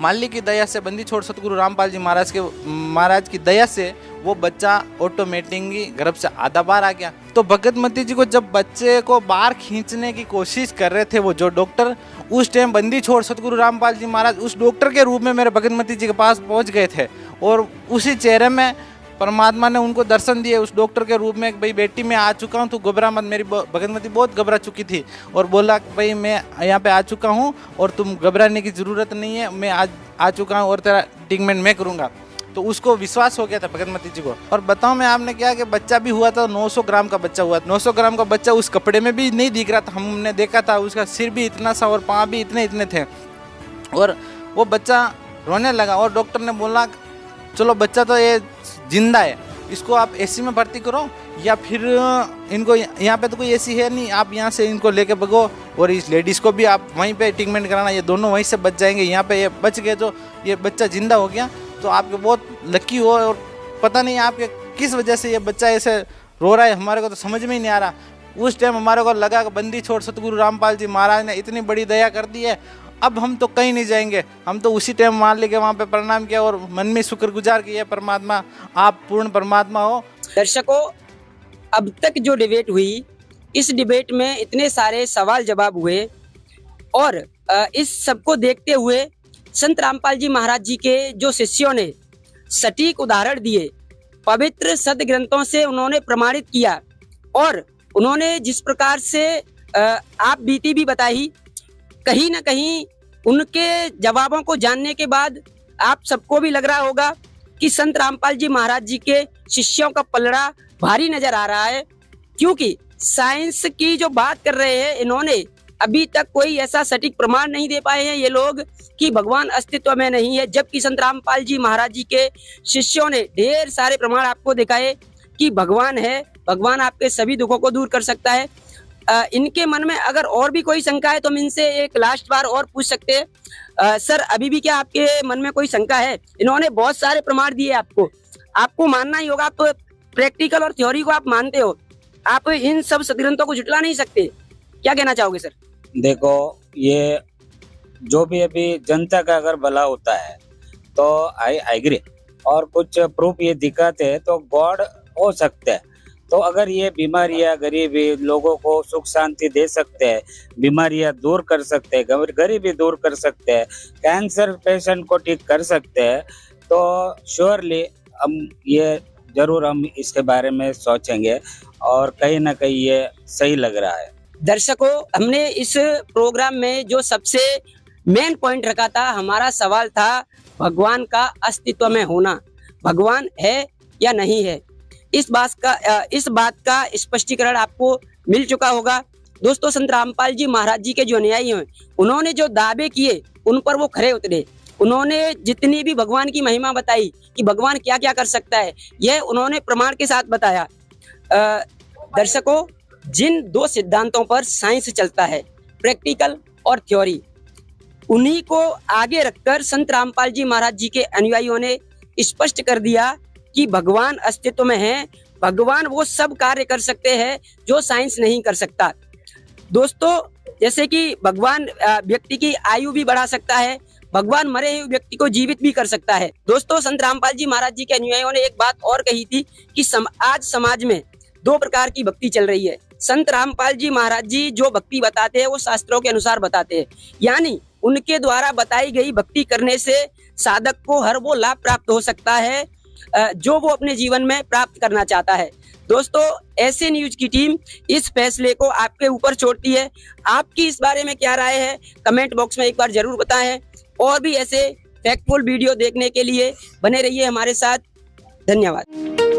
माली की दया से, बंदी छोड़ सतगुरु रामपाल जी महाराज की दया से वो बच्चा ऑटोमेटिकली गर्भ से आधा बाहर आ गया। तो भगतमती जी को जब बच्चे को बाहर खींचने की कोशिश कर रहे थे वो जो डॉक्टर, उस टाइम बंदी छोड़ सतगुरु रामपाल जी महाराज उस डॉक्टर के रूप में मेरे भगतमती जी के पास पहुंच गए थे और उसी चेहरे में परमात्मा ने उनको दर्शन दिए उस डॉक्टर के रूप में, भाई बेटी मैं आ चुका हूँ, तू घबरा मत। मेरी भगतमती बहुत घबरा चुकी थी और बोला भाई मैं यहाँ पे आ चुका हूँ और तुम घबराने की ज़रूरत नहीं है, मैं आज आ चुका हूँ और तेरा ट्रीटमेंट मैं करूँगा। तो उसको विश्वास हो गया था भगतमती जी को। और बताऊँ मैं आपने क्या कि बच्चा भी हुआ था, 900 ग्राम का बच्चा हुआ, 900 ग्राम का बच्चा उस कपड़े में भी नहीं दिख रहा था, हमने देखा था, उसका सिर भी इतना सा और पाँव भी इतने थे। और वो बच्चा रोने लगा और डॉक्टर ने बोला चलो बच्चा तो ये जिंदा है, इसको आप एसी में भर्ती करो या फिर इनको यहाँ पे तो कोई एसी है नहीं, आप यहाँ से इनको लेके भगो और इस लेडीज़ को भी आप वहीं पे ट्रीटमेंट कराना, ये दोनों वहीं से बच जाएंगे। यहाँ पे ये बच गए तो ये बच्चा जिंदा हो गया तो आपके बहुत लकी हो। और पता नहीं आपके किस वजह से ये बच्चा ऐसे रो रहा है, हमारे को तो समझ में ही नहीं आ रहा। उस टाइम हमारे को लगा कि बंदी छोड़ सतगुरु रामपाल जी महाराज ने इतनी बड़ी दया कर दी है, अब हम तो कहीं नहीं जाएंगे। हम तो उसी टाइम मान लेके वहाँ पे प्रणाम किया और मन में शुक्रगुजार किया, परमात्मा आप पूर्ण परमात्मा हो। दर्शकों, अब तक जो डिबेट हुई, इस डिबेट में इतने सारे सवाल जवाब हुए और इस सबको देखते हुए संत रामपाल जी महाराज जी के जो शिष्यों ने सटीक उदाहरण दिए, पवित्र सद ग्रंथों से उन्होंने प्रमाणित किया और उन्होंने जिस प्रकार से आप बीती भी बताई, कहीं ना कहीं उनके जवाबों को जानने के बाद आप सबको भी लग रहा होगा कि संत रामपाल जी महाराज जी के शिष्यों का पलड़ा भारी नजर आ रहा है, क्योंकि साइंस की जो बात कर रहे हैं इन्होंने अभी तक कोई ऐसा सटीक प्रमाण नहीं दे पाए हैं ये लोग कि भगवान अस्तित्व में नहीं है, जबकि संत रामपाल जी महाराज जी के शिष्यों ने ढेर सारे प्रमाण आपको दिखाए कि भगवान है, भगवान आपके सभी दुखों को दूर कर सकता है। इनके मन में अगर और भी कोई शंका है तो हम इनसे एक लास्ट बार और पूछ सकते हैं। सर, अभी भी क्या आपके मन में कोई शंका है? इन्होंने बहुत सारे प्रमाण दिए आपको मानना ही होगा। आप तो प्रैक्टिकल और थ्योरी को आप मानते हो, आप इन सब सदग्रंथों को झुटला नहीं सकते। क्या कहना चाहोगे सर? देखो, ये जो भी अभी जनता का अगर भला होता है तो आई एग्री, और कुछ प्रूफ ये दिखाते हैं तो गॉड हो सकते हैं। तो अगर ये बीमारियां गरीबी लोगों को सुख शांति दे सकते हैं, बीमारियां दूर कर सकते हैं, गरीबी दूर कर सकते हैं, कैंसर पेशेंट को ठीक कर सकते हैं, तो श्योरली हम इसके बारे में सोचेंगे और कहीं ना कहीं ये सही लग रहा है। दर्शकों, हमने इस प्रोग्राम में जो सबसे मेन पॉइंट रखा था, हमारा सवाल था भगवान का अस्तित्व में होना, भगवान है या नहीं है। इस बात का स्पष्टीकरण आपको मिल चुका होगा। दोस्तों, संत रामपाल जी महाराज जी के जो अनुयायी हैं, उन्होंने जो दावे किए उन पर वो खरे उतरे। उन्होंने जितनी भी भगवान की महिमा बताई कि भगवान क्या क्या कर सकता है, यह उन्होंने प्रमाण के साथ बताया। दर्शकों, जिन दो सिद्धांतों पर साइंस चलता है, प्रैक्टिकल और थ्योरी, उन्हीं को आगे रखकर संत रामपाल जी महाराज जी के अनुयायियों ने स्पष्ट कर दिया कि भगवान अस्तित्व में है, भगवान वो सब कार्य कर सकते हैं जो साइंस नहीं कर सकता। दोस्तों, जैसे कि भगवान व्यक्ति की आयु भी बढ़ा सकता है, भगवान मरे हुए व्यक्ति को जीवित भी कर सकता है। दोस्तों, संत रामपाल जी महाराज जी के अनुयायियों ने एक बात और कही थी कि आज समाज में दो प्रकार की भक्ति चल रही है। संत रामपाल जी महाराज जी जो भक्ति बताते हैं वो शास्त्रों के अनुसार बताते हैं, यानी उनके द्वारा बताई गई भक्ति करने से साधक को हर वो लाभ प्राप्त हो सकता है जो वो अपने जीवन में प्राप्त करना चाहता है। दोस्तों, ऐसे न्यूज की टीम इस फैसले को आपके ऊपर छोड़ती है। आपकी इस बारे में क्या राय है, कमेंट बॉक्स में एक बार जरूर बताएं और भी ऐसे फैक्टफुल वीडियो देखने के लिए बने रहिए हमारे साथ। धन्यवाद।